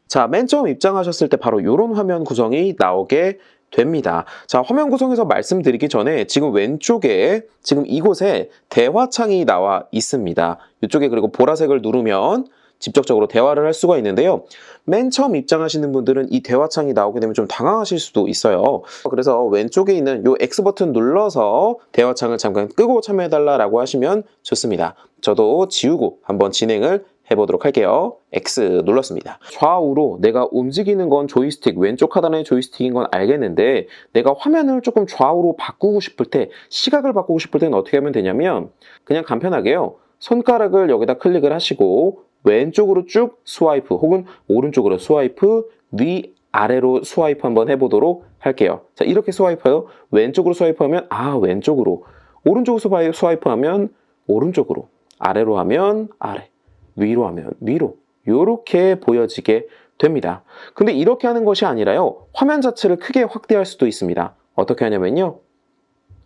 Speaker 1: 자, 맨 처음 입장하셨을 때 바로 이런 화면 구성이 나오게 됩니다. 자, 화면 구성에서 말씀드리기 전에 지금 왼쪽에 지금 이곳에 대화창이 나와 있습니다. 이쪽에 그리고 보라색을 누르면 직접적으로 대화를 할 수가 있는데요. 맨 처음 입장하시는 분들은 이 대화창이 나오게 되면 좀 당황하실 수도 있어요. 그래서 왼쪽에 있는 이 X 버튼 눌러서 대화창을 잠깐 끄고 참여해달라고 하시면 좋습니다. 저도 지우고 한번 진행을 해보도록 할게요. X 눌렀습니다. 좌우로 내가 움직이는 건 조이스틱, 왼쪽 하단의 조이스틱인 건 알겠는데 내가 화면을 조금 좌우로 바꾸고 싶을 때, 시각을 바꾸고 싶을 때는 어떻게 하면 되냐면 그냥 간편하게요. 손가락을 여기다 클릭을 하시고 왼쪽으로 쭉 스와이프 혹은 오른쪽으로 스와이프, 위아래로 스와이프 한번 해보도록 할게요. 자, 이렇게 스와이프해요. 왼쪽으로 스와이프하면 왼쪽으로, 오른쪽으로 스와이프하면 오른쪽으로, 아래로 하면 아래, 위로 하면 위로, 이렇게 보여지게 됩니다. 근데 이렇게 하는 것이 아니라요, 화면 자체를 크게 확대할 수도 있습니다. 어떻게 하냐면요,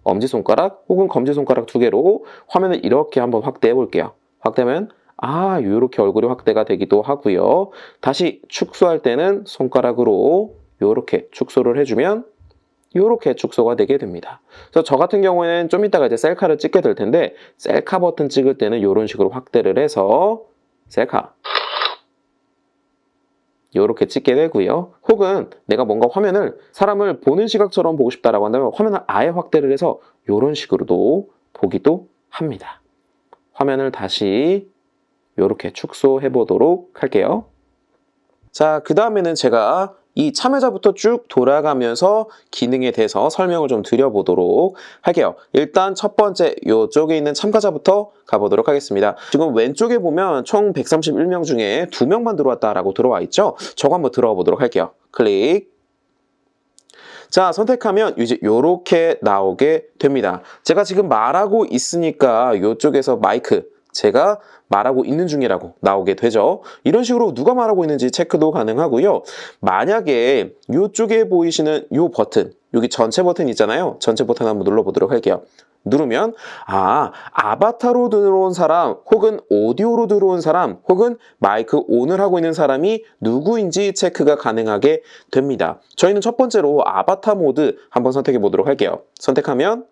Speaker 1: 엄지손가락 혹은 검지손가락 두 개로 화면을 이렇게 한번 확대해 볼게요. 확대하면 이렇게 얼굴이 확대가 되기도 하고요. 다시 축소할 때는 손가락으로 이렇게 축소를 해주면 이렇게 축소가 되게 됩니다. 그래서 저 같은 경우에는 좀 이따가 이제 셀카를 찍게 될 텐데 셀카 버튼 찍을 때는 이런 식으로 확대를 해서 셀카 이렇게 찍게 되고요. 혹은 내가 뭔가 화면을 사람을 보는 시각처럼 보고 싶다라고 한다면 화면을 아예 확대를 해서 이런 식으로도 보기도 합니다. 화면을 다시 이렇게 축소해 보도록 할게요. 자, 그 다음에는 제가 이 참여자부터 쭉 돌아가면서 기능에 대해서 설명을 좀 드려보도록 할게요. 일단 첫 번째 이쪽에 있는 참가자부터 가보도록 하겠습니다. 지금 왼쪽에 보면 총 131명 중에 2명만 들어왔다라고 들어와 있죠? 저거 한번 들어가 보도록 할게요. 클릭. 자, 선택하면 이제 이렇게 나오게 됩니다. 제가 지금 말하고 있으니까 이쪽에서 마이크, 제가 말하고 있는 중이라고 나오게 되죠. 이런 식으로 누가 말하고 있는지 체크도 가능하고요. 만약에 이쪽에 보이시는 이 버튼, 여기 전체 버튼 있잖아요. 전체 버튼 한번 눌러보도록 할게요. 누르면 아바타로 들어온 사람 혹은 오디오로 들어온 사람 혹은 마이크 온을 하고 있는 사람이 누구인지 체크가 가능하게 됩니다. 저희는 첫 번째로 아바타 모드 한번 선택해 보도록 할게요. 선택하면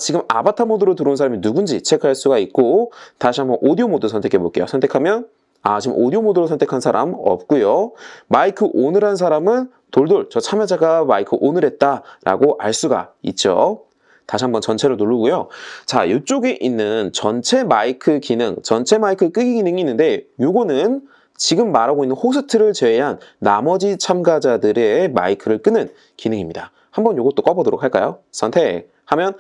Speaker 1: 지금 아바타 모드로 들어온 사람이 누군지 체크할 수가 있고, 다시 한번 오디오 모드 선택해 볼게요. 선택하면 지금 오디오 모드로 선택한 사람 없고요. 마이크 온을 한 사람은 돌돌 저 참여자가 마이크 온을 했다라고 알 수가 있죠. 다시 한번 전체를 누르고요. 자, 이쪽에 있는 전체 마이크 기능, 전체 마이크 끄기 기능이 있는데 요거는 지금 말하고 있는 호스트를 제외한 나머지 참가자들의 마이크를 끄는 기능입니다. 한번 요것도 꺼보도록 할까요? 선택하면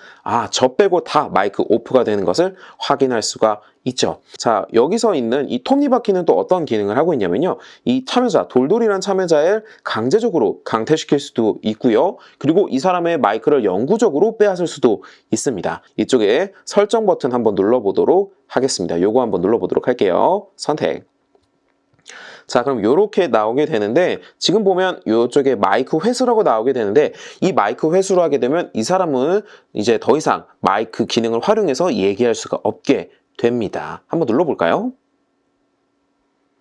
Speaker 1: 저 빼고 다 마이크 오프가 되는 것을 확인할 수가 있죠. 자, 여기서 있는 이 톱니바퀴는 또 어떤 기능을 하고 있냐면요. 이 참여자, 돌돌이란 참여자를 강제적으로 강퇴시킬 수도 있고요. 그리고 이 사람의 마이크를 영구적으로 빼앗을 수도 있습니다. 이쪽에 설정 버튼 한번 눌러보도록 하겠습니다. 요거 한번 눌러보도록 할게요. 선택. 자, 그럼 이렇게 나오게 되는데, 지금 보면 이쪽에 마이크 회수라고 나오게 되는데, 이 마이크 회수를 하게 되면 이 사람은 이제 더 이상 마이크 기능을 활용해서 얘기할 수가 없게 됩니다. 한번 눌러볼까요?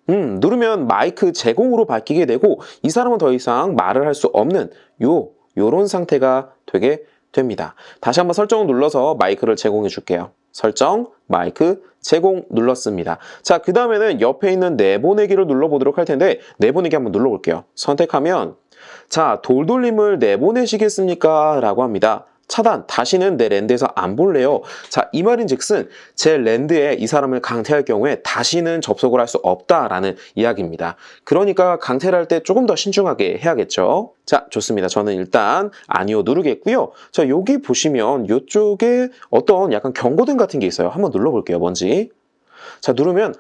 Speaker 1: 누르면 마이크 제공으로 바뀌게 되고, 이 사람은 더 이상 말을 할 수 없는 요런 상태가 되게 됩니다. 다시 한번 설정을 눌러서 마이크를 제공해 줄게요. 설정, 마이크, 제공 눌렀습니다. 자, 그 다음에는 옆에 있는 내보내기를 눌러보도록 할 텐데, 내보내기 한번 눌러볼게요. 선택하면 자, 돌돌림을 내보내시겠습니까? 라고 합니다. 차단, 다시는 내 랜드에서 안 볼래요. 자, 이 말인즉슨 제 랜드에 이 사람을 강퇴할 경우에 다시는 접속을 할 수 없다라는 이야기입니다. 그러니까 강퇴를 할 때 조금 더 신중하게 해야겠죠. 자, 좋습니다. 저는 일단 아니요 누르겠고요. 자, 여기 보시면 이쪽에 어떤 약간 경고등 같은 게 있어요. 한번 눌러볼게요. 뭔지. 자, 누르면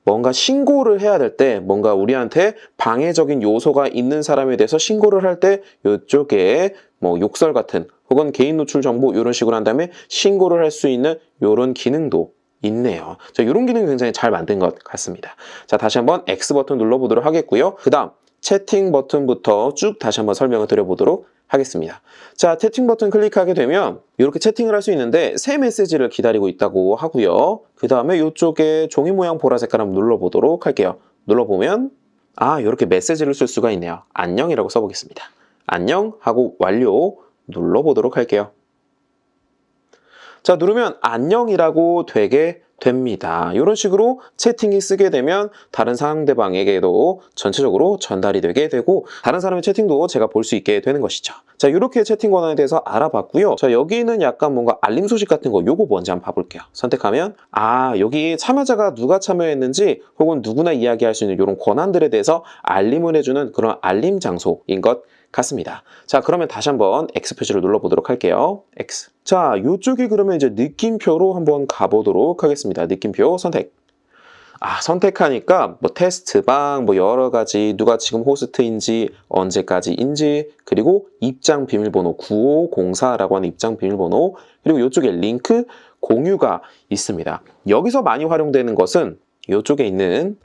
Speaker 1: 뭔가 신고를 해야 될 때, 뭔가 우리한테 방해적인 요소가 있는 사람에 대해서 신고를 할 때 이쪽에 뭐 욕설 같은 혹은 개인 노출 정보 이런 식으로 한 다음에 신고를 할 수 있는 이런 기능도 있네요. 자, 이런 기능 굉장히 잘 만든 것 같습니다. 자, 다시 한번 X 버튼 눌러보도록 하겠고요. 그 다음 채팅 버튼부터 쭉 다시 한번 설명을 드려보도록 하겠습니다. 자, 채팅 버튼 클릭하게 되면 이렇게 채팅을 할 수 있는데 새 메시지를 기다리고 있다고 하고요. 그 다음에 이쪽에 종이 모양 보라 색깔 한번 눌러보도록 할게요. 눌러보면 이렇게 메시지를 쓸 수가 있네요. 안녕이라고 써보겠습니다. 안녕 하고 완료 눌러보도록 할게요. 자, 누르면 안녕이라고 되게 됩니다. 이런 식으로 채팅이 쓰게 되면 다른 상대방에게도 전체적으로 전달이 되게 되고 다른 사람의 채팅도 제가 볼 수 있게 되는 것이죠. 자, 이렇게 채팅 권한에 대해서 알아봤고요. 자, 여기는 약간 뭔가 알림 소식 같은 거 요거 뭔지 한번 봐볼게요. 선택하면 여기 참여자가 누가 참여했는지 혹은 누구나 이야기할 수 있는 이런 권한들에 대해서 알림을 해주는 그런 알림 장소인 것 같습니다. 자, 그러면 다시 한번 X 표시를 눌러보도록 할게요. X. 자, 이쪽이 그러면 이제 느낌표로 한번 가보도록 하겠습니다. 느낌표 선택. 선택하니까 뭐 테스트방 뭐 여러 가지 누가 지금 호스트인지 언제까지인지 그리고 입장 비밀번호 9504라고 하는 입장 비밀번호 그리고 이쪽에 링크 공유가 있습니다. 여기서 많이 활용되는 것은 이쪽에 있는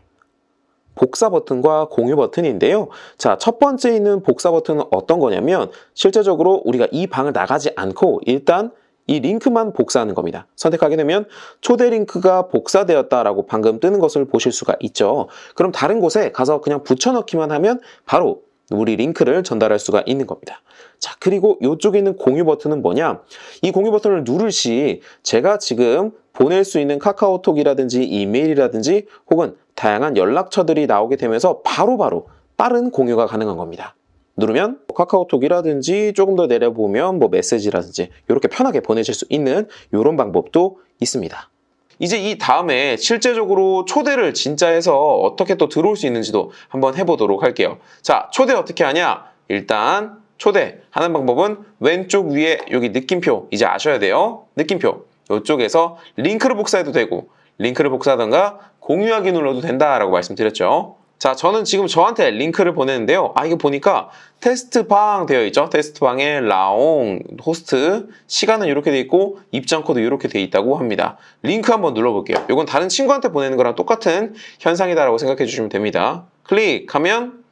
Speaker 1: 복사 버튼과 공유 버튼인데요. 자, 첫 번째 있는 복사 버튼은 어떤 거냐면 실제적으로 우리가 이 방을 나가지 않고 일단 이 링크만 복사하는 겁니다. 선택하게 되면 초대 링크가 복사되었다라고 방금 뜨는 것을 보실 수가 있죠. 그럼 다른 곳에 가서 그냥 붙여넣기만 하면 바로 우리 링크를 전달할 수가 있는 겁니다. 자, 그리고 이쪽에 있는 공유 버튼은 뭐냐? 이 공유 버튼을 누를 시 제가 지금 보낼 수 있는 카카오톡이라든지 이메일이라든지 혹은 다양한 연락처들이 나오게 되면서 바로바로 빠른 공유가 가능한 겁니다. 누르면 카카오톡이라든지 조금 더 내려보면 뭐 메시지라든지 이렇게 편하게 보내실 수 있는 이런 방법도 있습니다. 이제 이 다음에 실제적으로 초대를 진짜 해서 어떻게 또 들어올 수 있는지도 한번 해보도록 할게요. 자, 초대 어떻게 하냐? 일단 초대하는 방법은 왼쪽 위에 여기 느낌표 이제 아셔야 돼요. 느낌표 이쪽에서 링크를 복사해도 되고 링크를 복사하던가 공유하기 눌러도 된다라고 말씀드렸죠. 자, 저는 지금 저한테 링크를 보내는데요. 이거 보니까 테스트방 되어 있죠. 테스트방에 라옹, 호스트, 시간은 이렇게 돼 있고 입장 코드 이렇게 돼 있다고 합니다. 링크 한번 눌러볼게요. 이건 다른 친구한테 보내는 거랑 똑같은 현상이다라고 생각해 주시면 됩니다. 클릭하면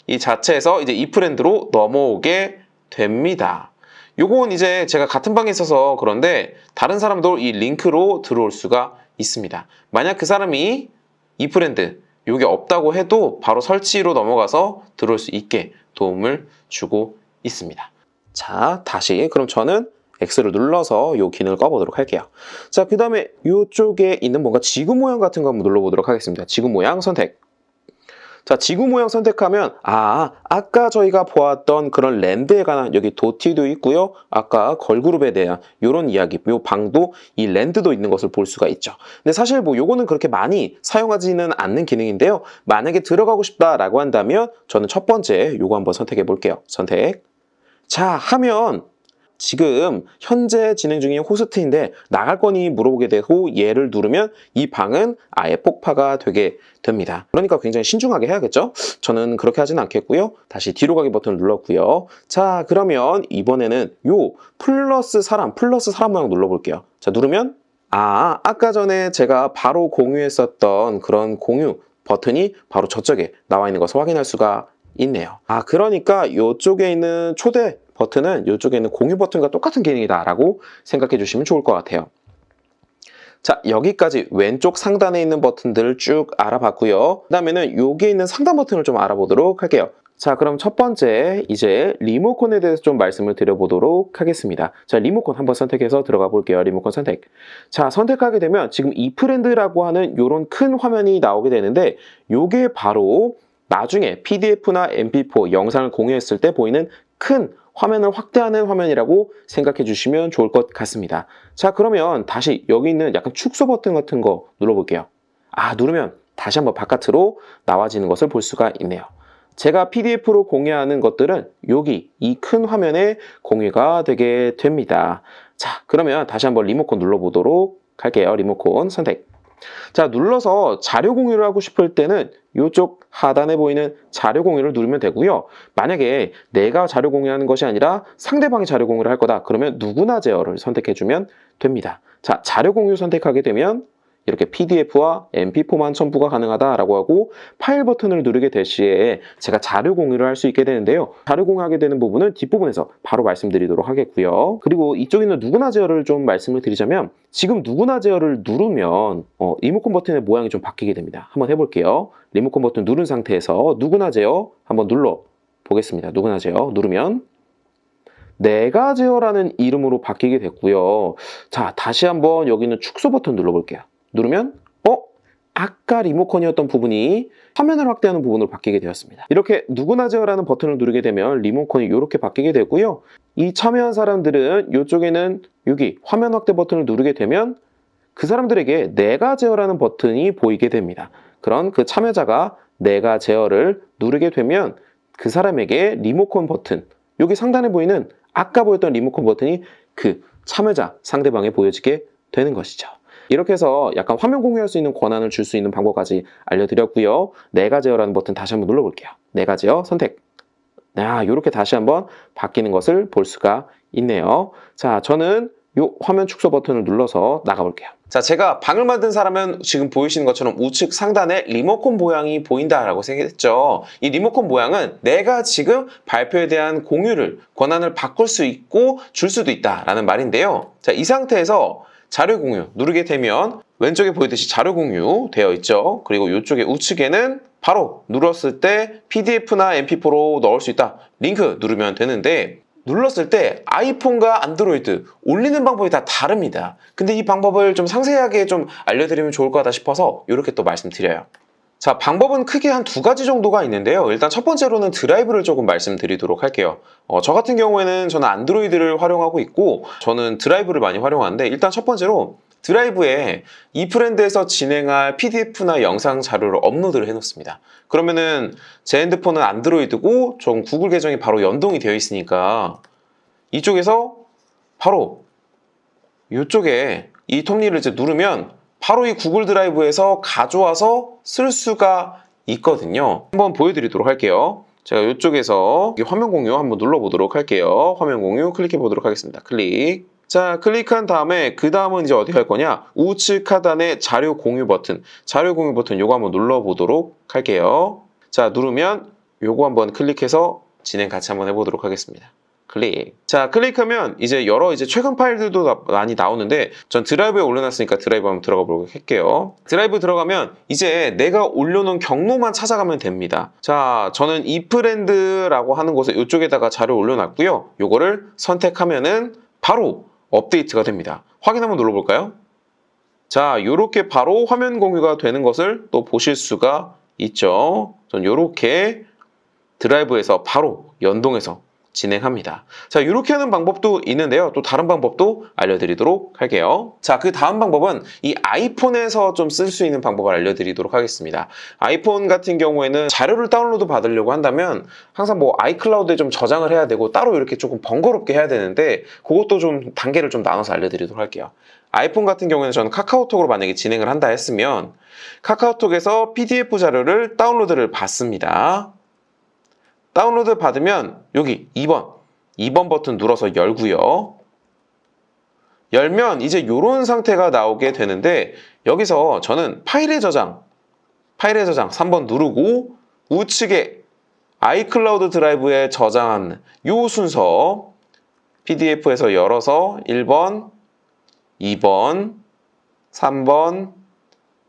Speaker 1: 이 자체에서 이제 이프렌드로 넘어오게 됩니다. 요건 이제 제가 같은 방에 있어서 그런데 다른 사람도 이 링크로 들어올 수가 있습니다. 만약 그 사람이 이프렌드 요게 없다고 해도 바로 설치로 넘어가서 들어올 수 있게 도움을 주고 있습니다. 자, 다시 그럼 저는 X를 눌러서 요 기능을 꺼보도록 할게요. 자, 그 다음에 요쪽에 있는 뭔가 지구 모양 같은 거 한번 눌러보도록 하겠습니다. 지구 모양 선택. 자, 지구 모양 선택하면 아까 저희가 보았던 그런 랜드에 관한 여기 도티도 있고요. 아까 걸그룹에 대한 이런 이야기, 요 방도 이 랜드도 있는 것을 볼 수가 있죠. 근데 사실 뭐 요거는 그렇게 많이 사용하지는 않는 기능인데요. 만약에 들어가고 싶다라고 한다면 저는 첫 번째 요거 한번 선택해 볼게요. 선택. 자, 하면 지금 현재 진행 중인 호스트인데 나갈 거니 물어보게 되고 얘를 누르면 이 방은 아예 폭파가 되게 됩니다. 그러니까 굉장히 신중하게 해야겠죠? 저는 그렇게 하진 않겠고요. 다시 뒤로 가기 버튼을 눌렀고요. 자, 그러면 이번에는 요 플러스 사람 모양 눌러볼게요. 자, 누르면 아까 전에 제가 바로 공유했었던 그런 공유 버튼이 바로 저쪽에 나와 있는 것을 확인할 수가 있네요. 그러니까 이쪽에 있는 초대 버튼은 이쪽에 있는 공유 버튼과 똑같은 기능이다 라고 생각해 주시면 좋을 것 같아요. 자, 여기까지 왼쪽 상단에 있는 버튼들을 쭉 알아봤고요. 그 다음에는 여기에 있는 상단 버튼을 좀 알아보도록 할게요. 자, 그럼 첫 번째 이제 리모컨에 대해서 좀 말씀을 드려보도록 하겠습니다. 자, 리모컨 한번 선택해서 들어가 볼게요. 리모컨 선택. 자, 선택하게 되면 지금 이프렌드라고 하는 이런 큰 화면이 나오게 되는데 요게 바로 나중에 PDF나 MP4 영상을 공유했을 때 보이는 큰 화면을 확대하는 화면이라고 생각해 주시면 좋을 것 같습니다. 자, 그러면 다시 여기 있는 약간 축소 버튼 같은 거 눌러볼게요. 누르면 다시 한번 바깥으로 나와지는 것을 볼 수가 있네요. 제가 PDF로 공유하는 것들은 여기 이 큰 화면에 공유가 되게 됩니다. 자, 그러면 다시 한번 리모컨 눌러보도록 할게요. 리모컨 선택. 자, 눌러서 자료 공유를 하고 싶을 때는 이쪽 하단에 보이는 자료 공유를 누르면 되고요. 만약에 내가 자료 공유하는 것이 아니라 상대방이 자료 공유를 할 거다. 그러면 누구나 제어를 선택해주면 됩니다. 자, 자료 공유 선택하게 되면 이렇게 PDF와 MP4만 첨부가 가능하다라고 하고 파일 버튼을 누르게 될 시에 제가 자료 공유를 할 수 있게 되는데요. 자료 공유하게 되는 부분은 뒷부분에서 바로 말씀드리도록 하겠고요. 그리고 이쪽에 있는 누구나 제어를 좀 말씀을 드리자면 지금 누구나 제어를 누르면 리모컨 버튼의 모양이 좀 바뀌게 됩니다. 한번 해볼게요. 리모컨 버튼 누른 상태에서 누구나 제어 한번 눌러 보겠습니다. 누구나 제어 누르면 내가 제어라는 이름으로 바뀌게 됐고요. 자, 다시 한번 여기 있는 축소 버튼 눌러볼게요. 누르면 아까 리모컨이었던 부분이 화면을 확대하는 부분으로 바뀌게 되었습니다. 이렇게 누구나 제어라는 버튼을 누르게 되면 리모컨이 이렇게 바뀌게 되고요. 이 참여한 사람들은 이쪽에는 여기 화면 확대 버튼을 누르게 되면 그 사람들에게 내가 제어라는 버튼이 보이게 됩니다. 그런 그 참여자가 내가 제어를 누르게 되면 그 사람에게 리모컨 버튼, 여기 상단에 보이는 아까 보였던 리모컨 버튼이 그 참여자 상대방에 보여지게 되는 것이죠. 이렇게 해서 약간 화면 공유할 수 있는 권한을 줄 수 있는 방법까지 알려드렸고요. 내가 제어라는 버튼 다시 한번 눌러볼게요. 내가 제어 선택. 이렇게 다시 한번 바뀌는 것을 볼 수가 있네요. 자, 저는 이 화면 축소 버튼을 눌러서 나가볼게요. 자, 제가 방을 만든 사람은 지금 보이시는 것처럼 우측 상단에 리모컨 모양이 보인다라고 생각했죠. 이 리모컨 모양은 내가 지금 발표에 대한 공유를, 권한을 바꿀 수 있고 줄 수도 있다라는 말인데요. 자, 이 상태에서 자료 공유 누르게 되면 왼쪽에 보이듯이 자료 공유 되어 있죠. 그리고 이쪽에 우측에는 바로 눌렀을 때 PDF나 MP4로 넣을 수 있다. 링크 누르면 되는데 눌렀을 때 아이폰과 안드로이드 올리는 방법이 다 다릅니다. 근데 이 방법을 좀 상세하게 좀 알려드리면 좋을 것 같다 싶어서 이렇게 또 말씀드려요. 자, 방법은 크게 한 두 가지 정도가 있는데요. 일단 첫 번째로는 드라이브를 조금 말씀드리도록 할게요. 저 같은 경우에는 저는 안드로이드를 활용하고 있고 저는 드라이브를 많이 활용하는데 일단 첫 번째로 드라이브에 이프렌드에서 진행할 PDF나 영상 자료를 업로드를 해놓습니다. 그러면은 제 핸드폰은 안드로이드고 전 구글 계정이 바로 연동이 되어 있으니까 이쪽에서 바로 이쪽에 이 톱니를 이제 누르면 바로 이 구글 드라이브에서 가져와서 쓸 수가 있거든요. 한번 보여드리도록 할게요. 제가 이쪽에서 화면 공유 한번 눌러보도록 할게요. 화면 공유 클릭해 보도록 하겠습니다. 클릭. 자, 클릭한 다음에 그 다음은 이제 어디 갈 거냐? 우측 하단에 자료 공유 버튼. 자료 공유 버튼 요거 한번 눌러보도록 할게요. 자, 누르면 요거 한번 클릭해서 진행 같이 한번 해보도록 하겠습니다. 클릭. 자, 클릭하면 이제 여러 최근 파일들도 많이 나오는데 전 드라이브에 올려놨으니까 드라이브 한번 들어가 보도록 할게요. 드라이브 들어가면 이제 내가 올려놓은 경로만 찾아가면 됩니다. 자, 저는 이프렌드라고 하는 곳에 이쪽에다가 자료 올려놨고요. 요거를 선택하면은 바로 업데이트가 됩니다. 확인 한번 눌러볼까요? 자, 요렇게 바로 화면 공유가 되는 것을 또 보실 수가 있죠. 전 요렇게 드라이브에서 바로 연동해서 진행합니다. 자, 이렇게 하는 방법도 있는데요. 또 다른 방법도 알려드리도록 할게요. 자, 그 다음 방법은 이 아이폰에서 좀 쓸 수 있는 방법을 알려드리도록 하겠습니다. 아이폰 같은 경우에는 자료를 다운로드 받으려고 한다면 항상 뭐 아이클라우드에 좀 저장을 해야 되고 따로 이렇게 조금 번거롭게 해야 되는데 그것도 좀 단계를 좀 나눠서 알려드리도록 할게요. 아이폰 같은 경우에는 저는 카카오톡으로 만약에 진행을 한다 했으면 카카오톡에서 PDF 자료를 다운로드를 받습니다. 다운로드 받으면 여기 2번 버튼 눌러서 열고요. 열면 이제 이런 상태가 나오게 되는데 여기서 저는 파일의 저장 3번 누르고 우측에 아이클라우드 드라이브에 저장한 요 순서 PDF에서 열어서 1번, 2번, 3번,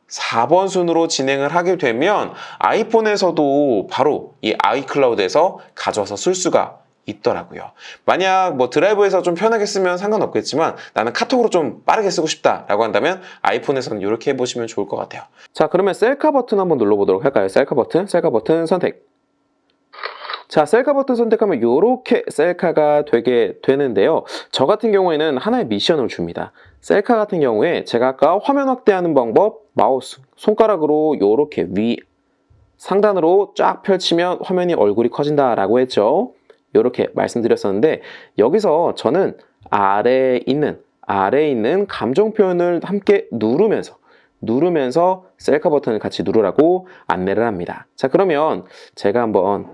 Speaker 1: 4번 순으로 진행을 하게 되면 아이폰에서도 바로 이 아이클라우드에서 가져와서 쓸 수가 있더라고요. 만약 뭐 드라이브에서 좀 편하게 쓰면 상관없겠지만 나는 카톡으로 좀 빠르게 쓰고 싶다라고 한다면 아이폰에서는 이렇게 해보시면 좋을 것 같아요. 자, 그러면 셀카 버튼 한번 눌러보도록 할까요? 셀카 버튼 선택. 자, 셀카 버튼 선택하면 이렇게 셀카가 되게 되는데요. 저 같은 경우에는 하나의 미션을 줍니다. 셀카 같은 경우에 제가 아까 화면 확대하는 방법 마우스 손가락으로 이렇게 위 상단으로 쫙 펼치면 화면이 얼굴이 커진다라고 했죠. 이렇게 말씀드렸었는데 여기서 저는 아래에 있는 감정 표현을 함께 누르면서 셀카 버튼을 같이 누르라고 안내를 합니다. 자, 그러면 제가 한번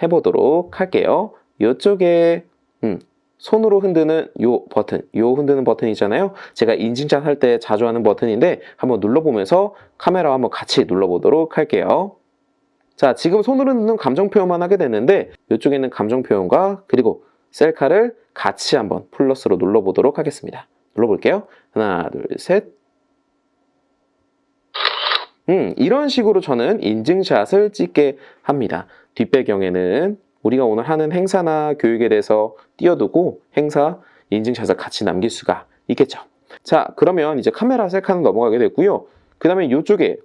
Speaker 1: 해보도록 할게요. 이쪽에 손으로 흔드는 요 흔드는 버튼이잖아요. 제가 인증샷 할 때 자주 하는 버튼인데 한번 눌러보면서 카메라와 한번 같이 눌러보도록 할게요. 자, 지금 손으로 흔드는 감정 표현만 하게 됐는데 이쪽에 있는 감정 표현과 그리고 셀카를 같이 한번 플러스로 눌러보도록 하겠습니다. 눌러볼게요. 하나, 둘, 셋. 이런 식으로 저는 인증샷을 찍게 합니다. 뒷배경에는 우리가 오늘 하는 행사나 교육에 대해서 띄워두고 행사 인증샷을 같이 남길 수가 있겠죠. 자, 그러면 이제 카메라 셀카는 넘어가게 됐고요. 그 다음에 이쪽에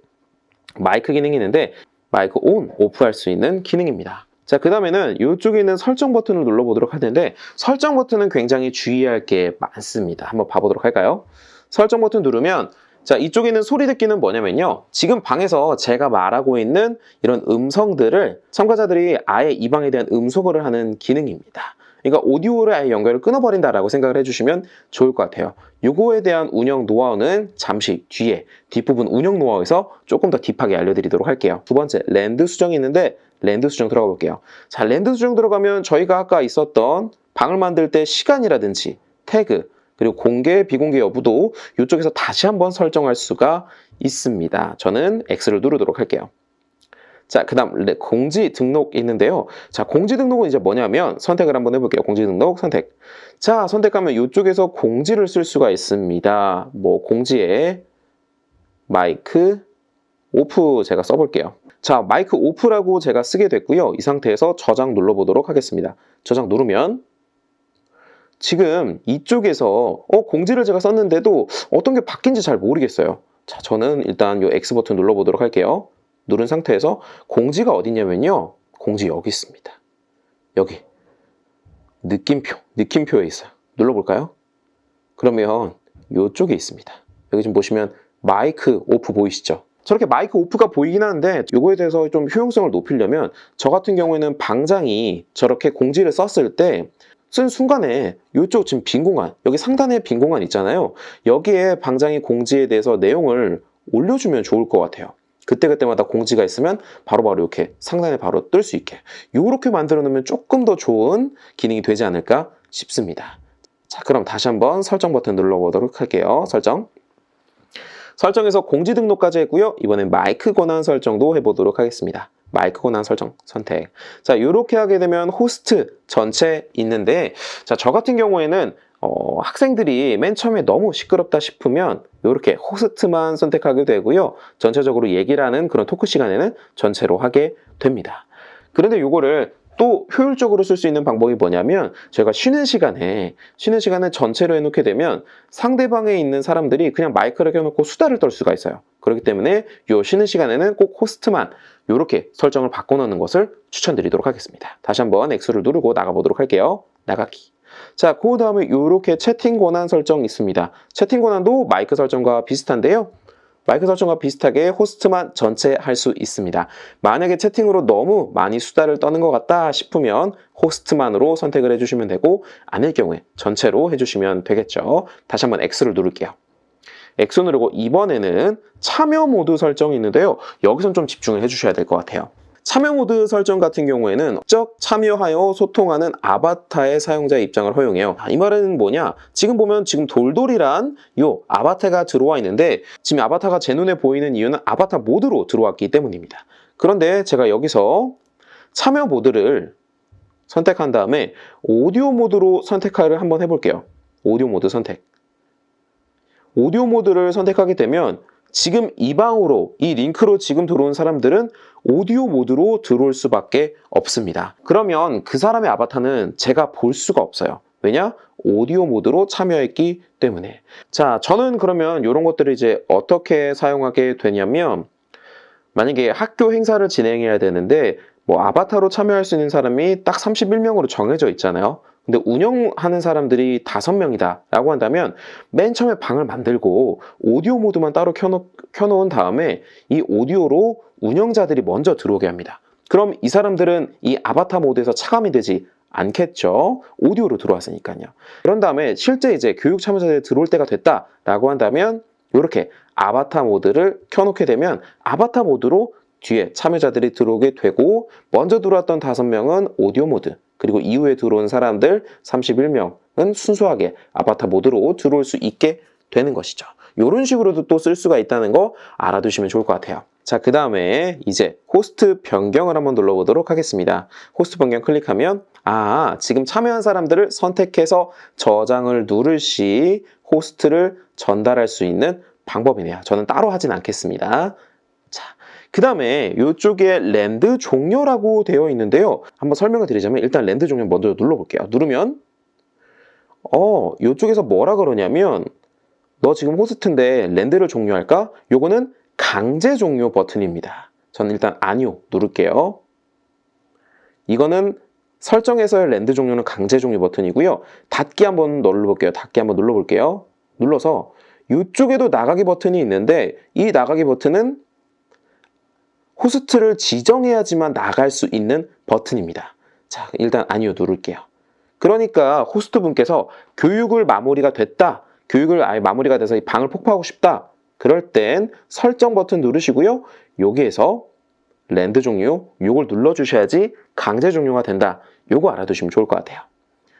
Speaker 1: 마이크 기능이 있는데 마이크 온, 오프 할 수 있는 기능입니다. 자, 그 다음에는 이쪽에 있는 설정 버튼을 눌러보도록 할 텐데 설정 버튼은 굉장히 주의할 게 많습니다. 한번 봐보도록 할까요? 설정 버튼 누르면 자, 이쪽에 있는 소리 듣기는 뭐냐면요. 지금 방에서 제가 말하고 있는 이런 음성들을 참가자들이 아예 이 방에 대한 음소거를 하는 기능입니다. 그러니까 오디오를 아예 연결을 끊어버린다라고 생각을 해주시면 좋을 것 같아요. 요거에 대한 운영 노하우는 잠시 뒤에 뒷부분 운영 노하우에서 조금 더 딥하게 알려드리도록 할게요. 두 번째, 랜드 수정이 있는데 랜드 수정 들어가 볼게요. 자, 랜드 수정 들어가면 저희가 아까 있었던 방을 만들 때 시간이라든지 태그, 그리고 공개, 비공개 여부도 이쪽에서 다시 한번 설정할 수가 있습니다. 저는 X를 누르도록 할게요. 자, 그 다음 공지 등록 있는데요. 자, 공지 등록은 이제 뭐냐면 선택을 한번 해볼게요. 공지 등록 선택. 자, 선택하면 이쪽에서 공지를 쓸 수가 있습니다. 뭐 공지에 마이크 오프 제가 써볼게요. 자, 마이크 오프라고 제가 쓰게 됐고요. 이 상태에서 저장 눌러보도록 하겠습니다. 저장 누르면 지금 이쪽에서 공지를 제가 썼는데도 어떤 게 바뀐지 잘 모르겠어요. 자, 저는 일단 이 X 버튼 눌러보도록 할게요. 누른 상태에서 공지가 어디냐면요. 공지 여기 있습니다. 여기 느낌표에 있어요. 눌러볼까요? 그러면 이쪽에 있습니다. 여기 지금 보시면 마이크 오프 보이시죠? 저렇게 마이크 오프가 보이긴 하는데 이거에 대해서 좀 효용성을 높이려면 저 같은 경우에는 방장이 저렇게 공지를 썼을 때 쓴 순간에 이쪽 지금 빈 공간, 여기 상단에 빈 공간 있잖아요. 여기에 방장이 공지에 대해서 내용을 올려주면 좋을 것 같아요. 그때그때마다 공지가 있으면 바로바로 이렇게 상단에 바로 뜰 수 있게 이렇게 만들어 놓으면 조금 더 좋은 기능이 되지 않을까 싶습니다. 자, 그럼 다시 한번 설정 버튼 눌러보도록 할게요. 설정에서 공지 등록까지 했고요. 이번엔 마이크 권한 설정도 해보도록 하겠습니다. 마이크 권한 설정 선택. 자, 이렇게 하게 되면 호스트 전체 있는데, 자, 저 같은 경우에는 학생들이 맨 처음에 너무 시끄럽다 싶으면 이렇게 호스트만 선택하게 되고요. 전체적으로 얘기를 하는 그런 토크 시간에는 전체로 하게 됩니다. 그런데 이거를 또 효율적으로 쓸 수 있는 방법이 뭐냐면 제가 쉬는 시간에 전체로 해놓게 되면 상대방에 있는 사람들이 그냥 마이크를 켜놓고 수다를 떨 수가 있어요. 그렇기 때문에 이 쉬는 시간에는 꼭 호스트만 이렇게 설정을 바꿔놓는 것을 추천드리도록 하겠습니다. 다시 한번 X를 누르고 나가보도록 할게요. 나가기. 자, 그 다음에 이렇게 채팅 권한 설정 있습니다. 채팅 권한도 마이크 설정과 비슷한데요. 마이크 설정과 비슷하게 호스트만 전체 할 수 있습니다. 만약에 채팅으로 너무 많이 수다를 떠는 것 같다 싶으면 호스트만으로 선택을 해주시면 되고, 아닐 경우에 전체로 해주시면 되겠죠. 다시 한번 X를 누를게요. X 누르고 이번에는 참여 모드 설정이 있는데요. 여기선 좀 집중을 해주셔야 될 것 같아요. 참여 모드 설정 같은 경우에는 직접 참여하여 소통하는 아바타의 사용자의 입장을 허용해요. 이 말은 뭐냐? 지금 보면 지금 돌돌이란 요 아바타가 들어와 있는데 지금 아바타가 제 눈에 보이는 이유는 아바타 모드로 들어왔기 때문입니다. 그런데 제가 여기서 참여 모드를 선택한 다음에 오디오 모드로 선택을 한번 해볼게요. 오디오 모드 선택. 오디오 모드를 선택하게 되면 지금 이 방으로, 이 링크로 지금 들어온 사람들은 오디오 모드로 들어올 수밖에 없습니다. 그러면 그 사람의 아바타는 제가 볼 수가 없어요. 왜냐? 오디오 모드로 참여했기 때문에. 자, 저는 그러면 이런 것들을 이제 어떻게 사용하게 되냐면, 만약에 학교 행사를 진행해야 되는데 뭐 아바타로 참여할 수 있는 사람이 딱 31명으로 정해져 있잖아요. 근데 운영하는 사람들이 5명이다 라고 한다면 맨 처음에 방을 만들고 오디오 모드만 따로 켜놓은 다음에 이 오디오로 운영자들이 먼저 들어오게 합니다. 그럼 이 사람들은 이 아바타 모드에서 차감이 되지 않겠죠. 오디오로 들어왔으니까요. 그런 다음에 실제 이제 교육 참여자들이 들어올 때가 됐다라고 한다면 이렇게 아바타 모드를 켜놓게 되면 아바타 모드로 뒤에 참여자들이 들어오게 되고, 먼저 들어왔던 5명은 오디오 모드, 그리고 이후에 들어온 사람들 31명은 순수하게 아바타 모드로 들어올 수 있게 되는 것이죠. 이런 식으로도 또 쓸 수가 있다는 거 알아두시면 좋을 것 같아요. 자, 그 다음에 이제 호스트 변경을 한번 눌러보도록 하겠습니다. 호스트 변경 클릭하면 지금 참여한 사람들을 선택해서 저장을 누를 시 호스트를 전달할 수 있는 방법이네요. 저는 따로 하진 않겠습니다. 자, 그 다음에 이쪽에 랜드 종료라고 되어 있는데요. 한번 설명을 드리자면 일단 랜드 종료 먼저 눌러볼게요. 누르면 이쪽에서 뭐라 그러냐면 너 지금 호스트인데 랜드를 종료할까? 요거는 강제 종료 버튼입니다. 저는 일단 아니요 누를게요. 이거는 설정에서의 랜드 종료는 강제 종료 버튼이고요. 닫기 한번 눌러볼게요. 닫기 한번 눌러볼게요. 눌러서 이쪽에도 나가기 버튼이 있는데 이 나가기 버튼은 호스트를 지정해야지만 나갈 수 있는 버튼입니다. 자, 일단 아니요 누를게요. 그러니까 호스트 분께서 교육을 마무리가 됐다, 교육을 아예 마무리가 돼서 이 방을 폭파하고 싶다, 그럴 땐 설정 버튼 누르시고요. 여기에서 랜드 종료 요걸 눌러주셔야지 강제 종료가 된다. 요거 알아두시면 좋을 것 같아요.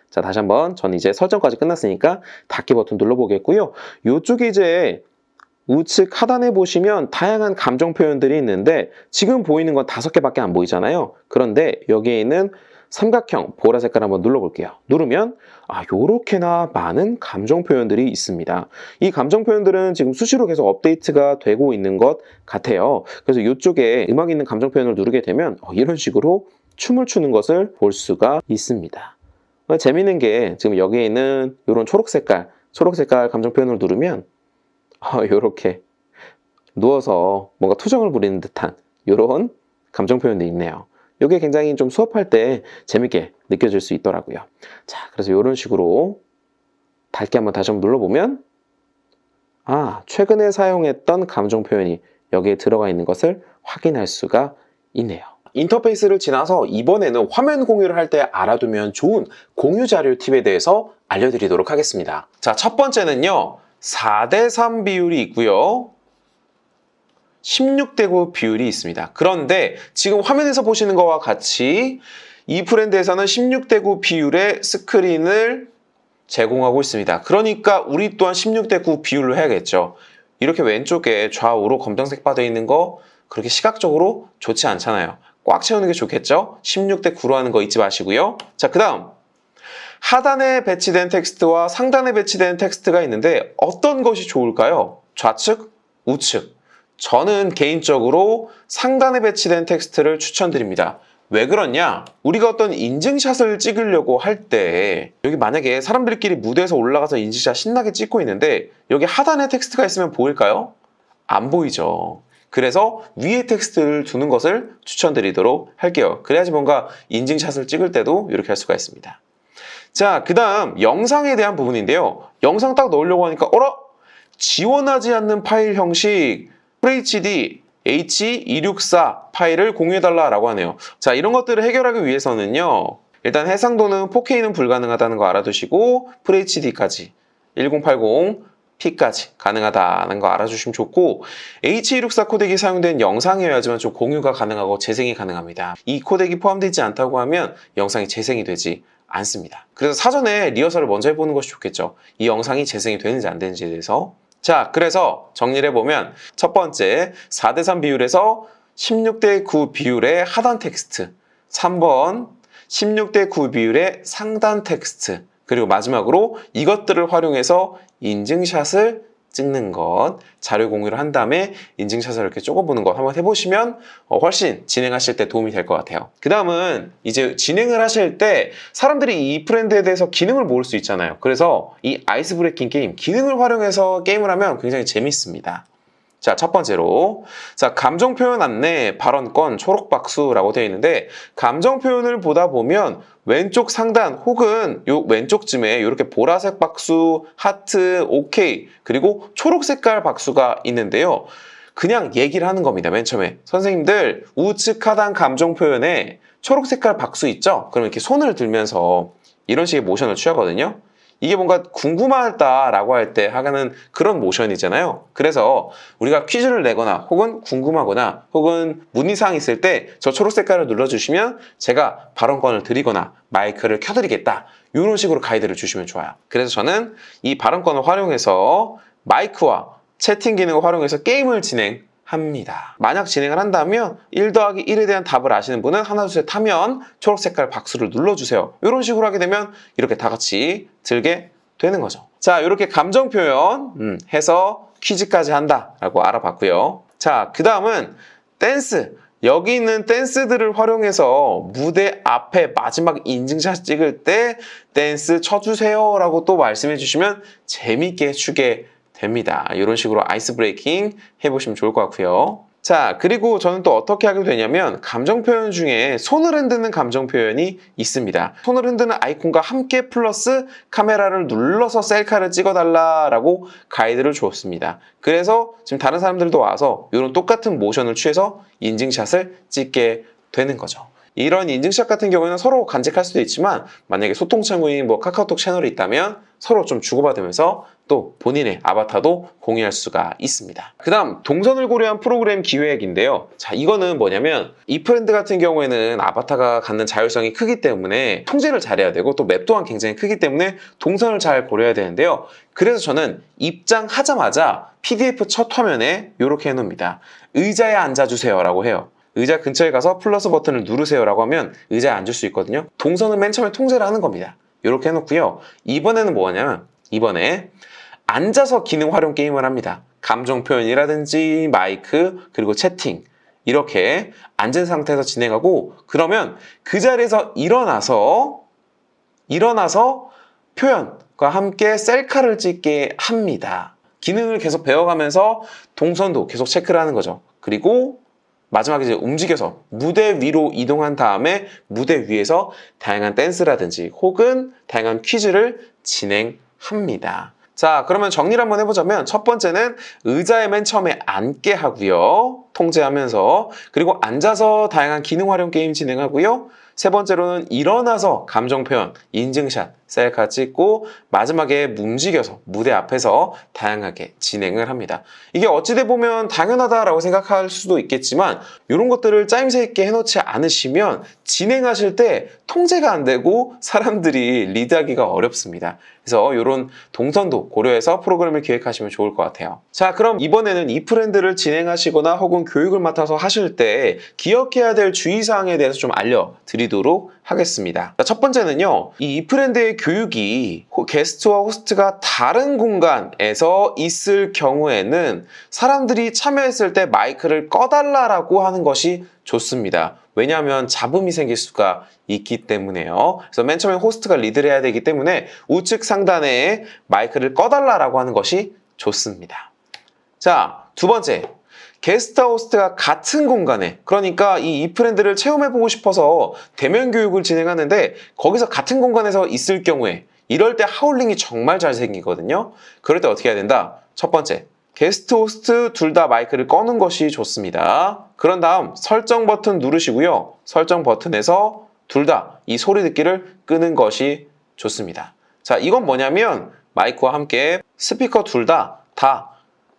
Speaker 1: 자, 다시 한번 저는 이제 설정까지 끝났으니까 닫기 버튼 눌러보겠고요. 이쪽에 이제 우측 하단에 보시면 다양한 감정 표현들이 있는데 지금 보이는 건 5개밖에 안 보이잖아요. 그런데 여기에 있는 삼각형 보라 색깔 한번 눌러볼게요. 누르면 요렇게나 많은 감정 표현들이 있습니다. 이 감정 표현들은 지금 수시로 계속 업데이트가 되고 있는 것 같아요. 그래서 이쪽에 음악 있는 감정 표현을 누르게 되면 이런 식으로 춤을 추는 것을 볼 수가 있습니다. 재밌는 게 지금 여기에 있는 이런 초록 색깔 감정 표현을 누르면 이렇게 누워서 뭔가 투정을 부리는 듯한 이런 감정 표현도 있네요. 이게 굉장히 좀 수업할 때 재밌게 느껴질 수 있더라고요. 자, 그래서 이런 식으로 닫기 한번 다시 한번 눌러보면 최근에 사용했던 감정 표현이 여기에 들어가 있는 것을 확인할 수가 있네요. 인터페이스를 지나서 이번에는 화면 공유를 할 때 알아두면 좋은 공유 자료 팁에 대해서 알려드리도록 하겠습니다. 자, 첫 번째는요. 4:3 비율이 있고요. 16:9 비율이 있습니다. 그런데 지금 화면에서 보시는 것과 같이 이프렌드에서는 16:9 비율의 스크린을 제공하고 있습니다. 그러니까 우리 또한 16:9 비율로 해야겠죠. 이렇게 왼쪽에 좌우로 검정색 바되어 있는 거 그렇게 시각적으로 좋지 않잖아요. 꽉 채우는 게 좋겠죠? 16:9로 하는 거 잊지 마시고요. 자, 그 다음 하단에 배치된 텍스트와 상단에 배치된 텍스트가 있는데 어떤 것이 좋을까요? 좌측, 우측. 저는 개인적으로 상단에 배치된 텍스트를 추천드립니다. 왜 그러냐? 우리가 어떤 인증샷을 찍으려고 할 때 여기 만약에 사람들끼리 무대에서 올라가서 인증샷 신나게 찍고 있는데 여기 하단에 텍스트가 있으면 보일까요? 안 보이죠. 그래서 위에 텍스트를 두는 것을 추천드리도록 할게요. 그래야지 뭔가 인증샷을 찍을 때도 이렇게 할 수가 있습니다. 자, 그 다음 영상에 대한 부분인데요. 영상 딱 넣으려고 하니까 지원하지 않는 파일 형식 FHD H264 파일을 공유해달라고 하네요. 자, 이런 것들을 해결하기 위해서는요. 일단 해상도는 4K는 불가능하다는 거 알아두시고 FHD까지 1080p까지 가능하다는 거 알아주시면 좋고 H264 코덱이 사용된 영상이어야지만 좀 공유가 가능하고 재생이 가능합니다. 이 코덱이 포함되어 있지 않다고 하면 영상이 재생이 되지 않습니다. 그래서 사전에 리허설을 먼저 해보는 것이 좋겠죠. 이 영상이 재생이 되는지 안 되는지에 대해서. 자, 그래서 정리를 해보면 첫 번째 4:3 비율에서 16:9 비율의 하단 텍스트, 3번 16:9 비율의 상단 텍스트, 그리고 마지막으로 이것들을 활용해서 인증샷을 찍는 것, 자료 공유를 한 다음에 인증샷을 이렇게 찍어보는 것 한번 해보시면 훨씬 진행하실 때 도움이 될 것 같아요. 그 다음은 이제 진행을 하실 때 사람들이 이 프렌드에 대해서 기능을 모을 수 있잖아요. 그래서 이 아이스 브레이킹 게임, 기능을 활용해서 게임을 하면 굉장히 재밌습니다. 자, 첫 번째로 감정 표현 안내 발언권 초록박수라고 되어 있는데 감정 표현을 보다 보면 왼쪽 상단 혹은 요 왼쪽쯤에 이렇게 보라색 박수, 하트, 오케이 그리고 초록 색깔 박수가 있는데요. 그냥 얘기를 하는 겁니다. 맨 처음에 선생님들 우측 하단 감정 표현에 초록 색깔 박수 있죠? 그럼 이렇게 손을 들면서 이런 식의 모션을 취하거든요. 이게 뭔가 궁금하다라고 할 때 하는 그런 모션이잖아요. 그래서 우리가 퀴즈를 내거나 혹은 궁금하거나 혹은 문의사항이 있을 때 저 초록 색깔을 눌러주시면 제가 발언권을 드리거나 마이크를 켜드리겠다. 이런 식으로 가이드를 주시면 좋아요. 그래서 저는 이 발언권을 활용해서 마이크와 채팅 기능을 활용해서 게임을 진행합니다. 만약 진행을 한다면 1 더하기 1에 대한 답을 아시는 분은 하나, 둘, 셋 하면 초록 색깔 박수를 눌러주세요. 이런 식으로 하게 되면 이렇게 다 같이 들게 되는 거죠. 자, 이렇게 감정 표현 해서 퀴즈까지 한다라고 알아봤고요. 자, 그 다음은 댄스. 여기 있는 댄스들을 활용해서 무대 앞에 마지막 인증샷 찍을 때 댄스 쳐주세요 라고 또 말씀해 주시면 재밌게 추게 됩니다. 이런 식으로 아이스 브레이킹 해보시면 좋을 것 같고요. 자, 그리고 저는 또 어떻게 하게 되냐면 감정 표현 중에 손을 흔드는 감정 표현이 있습니다. 손을 흔드는 아이콘과 함께 플러스 카메라를 눌러서 셀카를 찍어달라라고 가이드를 주었습니다. 그래서 지금 다른 사람들도 와서 이런 똑같은 모션을 취해서 인증샷을 찍게 되는 거죠. 이런 인증샷 같은 경우에는 서로 간직할 수도 있지만 만약에 소통 창구인 카카오톡 채널이 있다면 서로 좀 주고받으면서 또 본인의 아바타도 공유할 수가 있습니다. 그 다음 동선을 고려한 프로그램 기획인데요. 자, 이거는 뭐냐면 이 프렌드 같은 경우에는 아바타가 갖는 자율성이 크기 때문에 통제를 잘해야 되고 또 맵 또한 굉장히 크기 때문에 동선을 잘 고려해야 되는데요. 그래서 저는 입장하자마자 PDF 첫 화면에 이렇게 해놓습니다. 의자에 앉아주세요 라고 해요. 의자 근처에 가서 플러스 버튼을 누르세요 라고 하면 의자에 앉을 수 있거든요. 동선을 맨 처음에 통제를 하는 겁니다. 이렇게 해놓고요. 이번에는 뭐냐면 이번에 앉아서 기능 활용 게임을 합니다. 감정 표현이라든지 마이크 그리고 채팅 이렇게 앉은 상태에서 진행하고 그러면 그 자리에서 일어나서 표현과 함께 셀카를 찍게 합니다. 기능을 계속 배워가면서 동선도 계속 체크를 하는 거죠. 그리고 마지막에 이제 움직여서 무대 위로 이동한 다음에 무대 위에서 다양한 댄스라든지 혹은 다양한 퀴즈를 진행합니다. 자, 그러면 정리를 한번 해보자면 첫 번째는 의자에 맨 처음에 앉게 하고요. 통제하면서. 그리고 앉아서 다양한 기능 활용 게임 진행하고요. 세 번째로는 일어나서 감정 표현, 인증샷, 셀카 찍고 마지막에 움직여서 무대 앞에서 다양하게 진행을 합니다. 이게 어찌돼 보면 당연하다라고 생각할 수도 있겠지만 이런 것들을 짜임새 있게 해놓지 않으시면 진행하실 때 통제가 안 되고 사람들이 리드하기가 어렵습니다. 그래서 이런 동선도 고려해서 프로그램을 기획하시면 좋을 것 같아요. 자, 그럼 이번에는 이프렌드를 진행하시거나 혹은 교육을 맡아서 하실 때 기억해야 될 주의사항에 대해서 좀 알려드리도록 하겠습니다. 자, 첫 번째는요, 이 이프렌드의 교육이 게스트와 호스트가 다른 공간에서 있을 경우에는 사람들이 참여했을 때 마이크를 꺼달라라고 하는 것이 좋습니다. 왜냐하면 잡음이 생길 수가 있기 때문에요. 그래서 맨 처음에 호스트가 리드를 해야 되기 때문에 우측 상단에 마이크를 꺼달라라고 하는 것이 좋습니다. 자, 두 번째. 게스트와 호스트가 같은 공간에, 그러니까 이 이프렌드를 체험해보고 싶어서 대면 교육을 진행하는데 거기서 같은 공간에서 있을 경우에 이럴 때 하울링이 정말 잘 생기거든요. 그럴 때 어떻게 해야 된다? 첫 번째, 게스트, 호스트 둘 다 마이크를 꺼는 것이 좋습니다. 그런 다음 설정 버튼 누르시고요. 설정 버튼에서 둘 다 이 소리 듣기를 끄는 것이 좋습니다. 자, 이건 뭐냐면 마이크와 함께 스피커 둘 다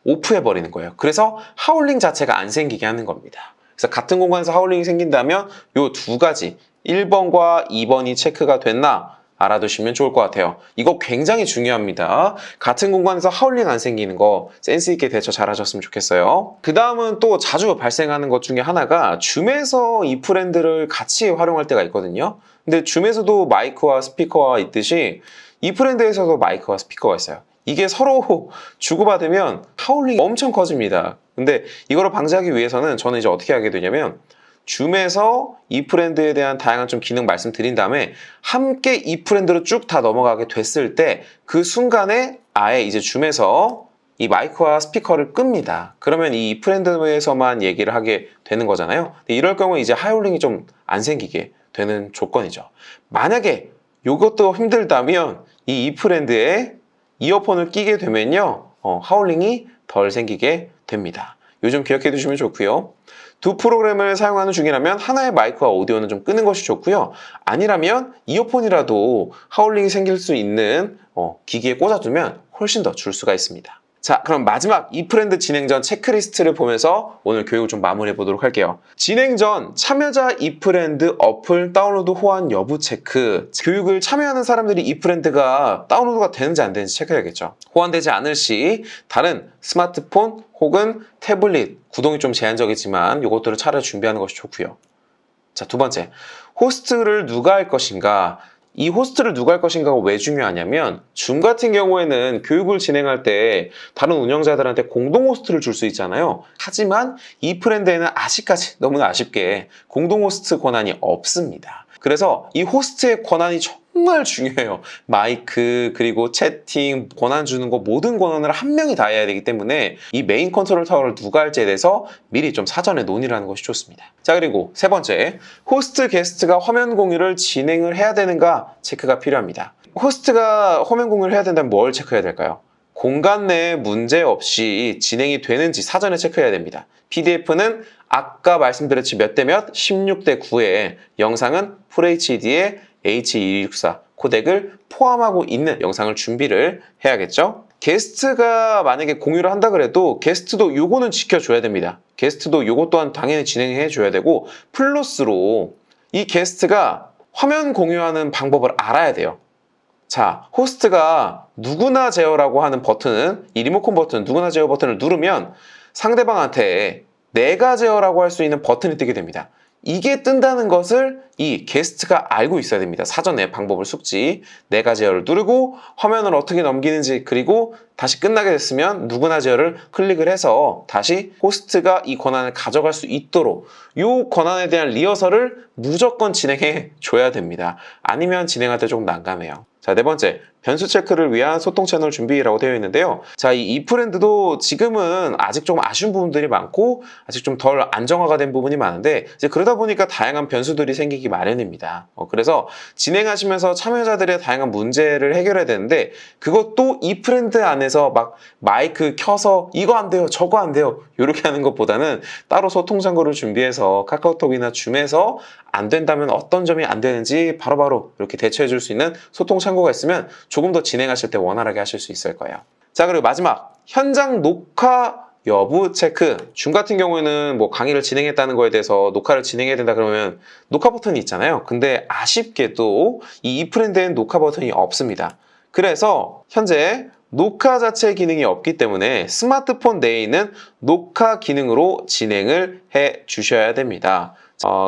Speaker 1: 오프해버리는 거예요. 그래서 하울링 자체가 안 생기게 하는 겁니다. 그래서 같은 공간에서 하울링이 생긴다면 이 두 가지 1번과 2번이 체크가 됐나 알아두시면 좋을 것 같아요. 이거 굉장히 중요합니다. 같은 공간에서 하울링 안 생기는 거 센스 있게 대처 잘 하셨으면 좋겠어요. 그 다음은 또 자주 발생하는 것 중에 하나가 줌에서 이프렌드를 같이 활용할 때가 있거든요. 근데 줌에서도 마이크와 스피커가 있듯이 이프렌드에서도 마이크와 스피커가 있어요. 이게 서로 주고받으면 하울링이 엄청 커집니다. 근데 이거를 방지하기 위해서는 저는 이제 어떻게 하게 되냐면 줌에서 이프렌드에 대한 다양한 좀 기능 말씀드린 다음에 함께 이프렌드로 쭉 다 넘어가게 됐을 때 그 순간에 아예 이제 줌에서 이 마이크와 스피커를 끕니다. 그러면 이 이프렌드에서만 얘기를 하게 되는 거잖아요. 이럴 경우에 이제 하울링이 좀 안 생기게 되는 조건이죠. 만약에 이것도 힘들다면 이 이프렌드에 이어폰을 끼게 되면요, 하울링이 덜 생기게 됩니다. 요즘 기억해 두시면 좋고요. 두 프로그램을 사용하는 중이라면 하나의 마이크와 오디오는 좀 끄는 것이 좋고요. 아니라면 이어폰이라도 하울링이 생길 수 있는 기기에 꽂아두면 훨씬 더 줄 수가 있습니다. 자, 그럼 마지막 이프렌드 진행 전 체크리스트를 보면서 오늘 교육을 좀 마무리해 보도록 할게요. 진행 전 참여자 이프렌드 어플 다운로드 호환 여부 체크. 교육을 참여하는 사람들이 이프렌드가 다운로드가 되는지 안 되는지 체크해야겠죠. 호환되지 않을 시 다른 스마트폰 혹은 태블릿, 구동이 좀 제한적이지만 이것들을 차례 준비하는 것이 좋고요. 자, 두 번째, 호스트를 누가 할 것인가? 이 호스트를 누가 할 것인가가 왜 중요하냐면 줌 같은 경우에는 교육을 진행할 때 다른 운영자들한테 공동 호스트를 줄 수 있잖아요. 하지만 이프렌드에는 아직까지 너무나 아쉽게 공동 호스트 권한이 없습니다. 그래서 이 호스트의 권한이 정말 중요해요. 마이크, 그리고 채팅, 권한 주는 거 모든 권한을 한 명이 다 해야 되기 때문에 이 메인 컨트롤 타워를 누가 할지에 대해서 미리 좀 사전에 논의를 하는 것이 좋습니다. 자, 그리고 세 번째, 호스트, 게스트가 화면 공유를 진행을 해야 되는가 체크가 필요합니다. 호스트가 화면 공유를 해야 된다면 뭘 체크해야 될까요? 공간 내에 문제 없이 진행이 되는지 사전에 체크해야 됩니다. PDF는 아까 말씀드렸지 몇 대 몇? 16대 9에 영상은 FHD에 H264 코덱을 포함하고 있는 영상을 준비를 해야겠죠? 게스트가 만약에 공유를 한다 그래도 게스트도 요거는 지켜줘야 됩니다. 게스트도 요것 또한 당연히 진행해 줘야 되고 플러스로 이 게스트가 화면 공유하는 방법을 알아야 돼요. 자, 호스트가 누구나 제어라고 하는 버튼은 이 리모컨 버튼 누구나 제어 버튼을 누르면 상대방한테 내가 제어라고 할 수 있는 버튼이 뜨게 됩니다. 이게 뜬다는 것을 이 게스트가 알고 있어야 됩니다. 사전에 방법을 숙지, 내가 제어를 누르고 화면을 어떻게 넘기는지, 그리고 다시 끝나게 됐으면 누구나 제어를 클릭을 해서 다시 호스트가 이 권한을 가져갈 수 있도록 이 권한에 대한 리허설을 무조건 진행해 줘야 됩니다. 아니면 진행할 때 조금 난감해요. 자, 네 번째, 변수 체크를 위한 소통 채널 준비라고 되어 있는데요. 자, 이 이프렌드도 지금은 아직 좀 아쉬운 부분들이 많고 아직 좀 덜 안정화가 된 부분이 많은데 이제 그러다 보니까 다양한 변수들이 생기기 마련입니다. 그래서 진행하시면서 참여자들의 다양한 문제를 해결해야 되는데 그것도 이프렌드 안에서 막 마이크 켜서 이거 안 돼요, 저거 안 돼요 이렇게 하는 것보다는 따로 소통 창구를 준비해서 카카오톡이나 줌에서 안 된다면 어떤 점이 안 되는지 바로바로 이렇게 대처해 줄 수 있는 소통 창구가 있으면 조금 더 진행하실 때 원활하게 하실 수 있을 거예요. 자, 그리고 마지막, 현장 녹화 여부 체크. 줌 같은 경우에는 뭐 강의를 진행했다는 거에 대해서 녹화를 진행해야 된다 그러면 녹화 버튼이 있잖아요. 근데 아쉽게도 이 이프렌드엔 녹화 버튼이 없습니다. 그래서 현재 녹화 자체 기능이 없기 때문에 스마트폰 내에 있는 녹화 기능으로 진행을 해 주셔야 됩니다.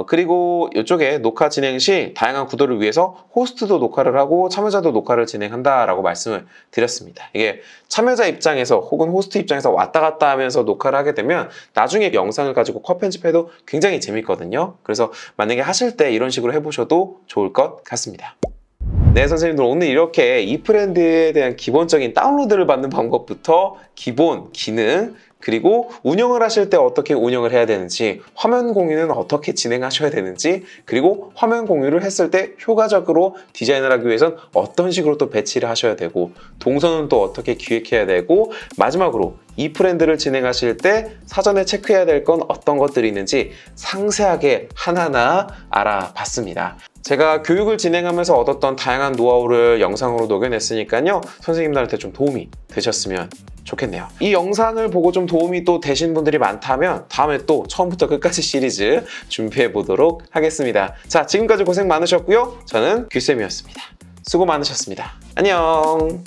Speaker 1: 그리고 이쪽에 녹화 진행 시 다양한 구도를 위해서 호스트도 녹화를 하고 참여자도 녹화를 진행한다라고 말씀을 드렸습니다. 이게 참여자 입장에서 혹은 호스트 입장에서 왔다 갔다 하면서 녹화를 하게 되면 나중에 영상을 가지고 컷 편집해도 굉장히 재밌거든요. 그래서 만약에 하실 때 이런 식으로 해보셔도 좋을 것 같습니다. 네, 선생님들 오늘 이렇게 이프렌드에 대한 기본적인 다운로드를 받는 방법부터 기본 기능 그리고 운영을 하실 때 어떻게 운영을 해야 되는지, 화면 공유는 어떻게 진행하셔야 되는지, 그리고 화면 공유를 했을 때 효과적으로 디자인을 하기 위해선 어떤 식으로 또 배치를 하셔야 되고, 동선은 또 어떻게 기획해야 되고, 마지막으로 이프렌드를 진행하실 때 사전에 체크해야 될 건 어떤 것들이 있는지 상세하게 하나하나 알아봤습니다. 제가 교육을 진행하면서 얻었던 다양한 노하우를 영상으로 녹여냈으니까요. 선생님들한테 좀 도움이 되셨으면 좋겠네요. 이 영상을 보고 좀 도움이 또 되신 분들이 많다면 다음에 또 처음부터 끝까지 시리즈 준비해 보도록 하겠습니다. 자, 지금까지 고생 많으셨고요. 저는 규쌤이었습니다. 수고 많으셨습니다. 안녕.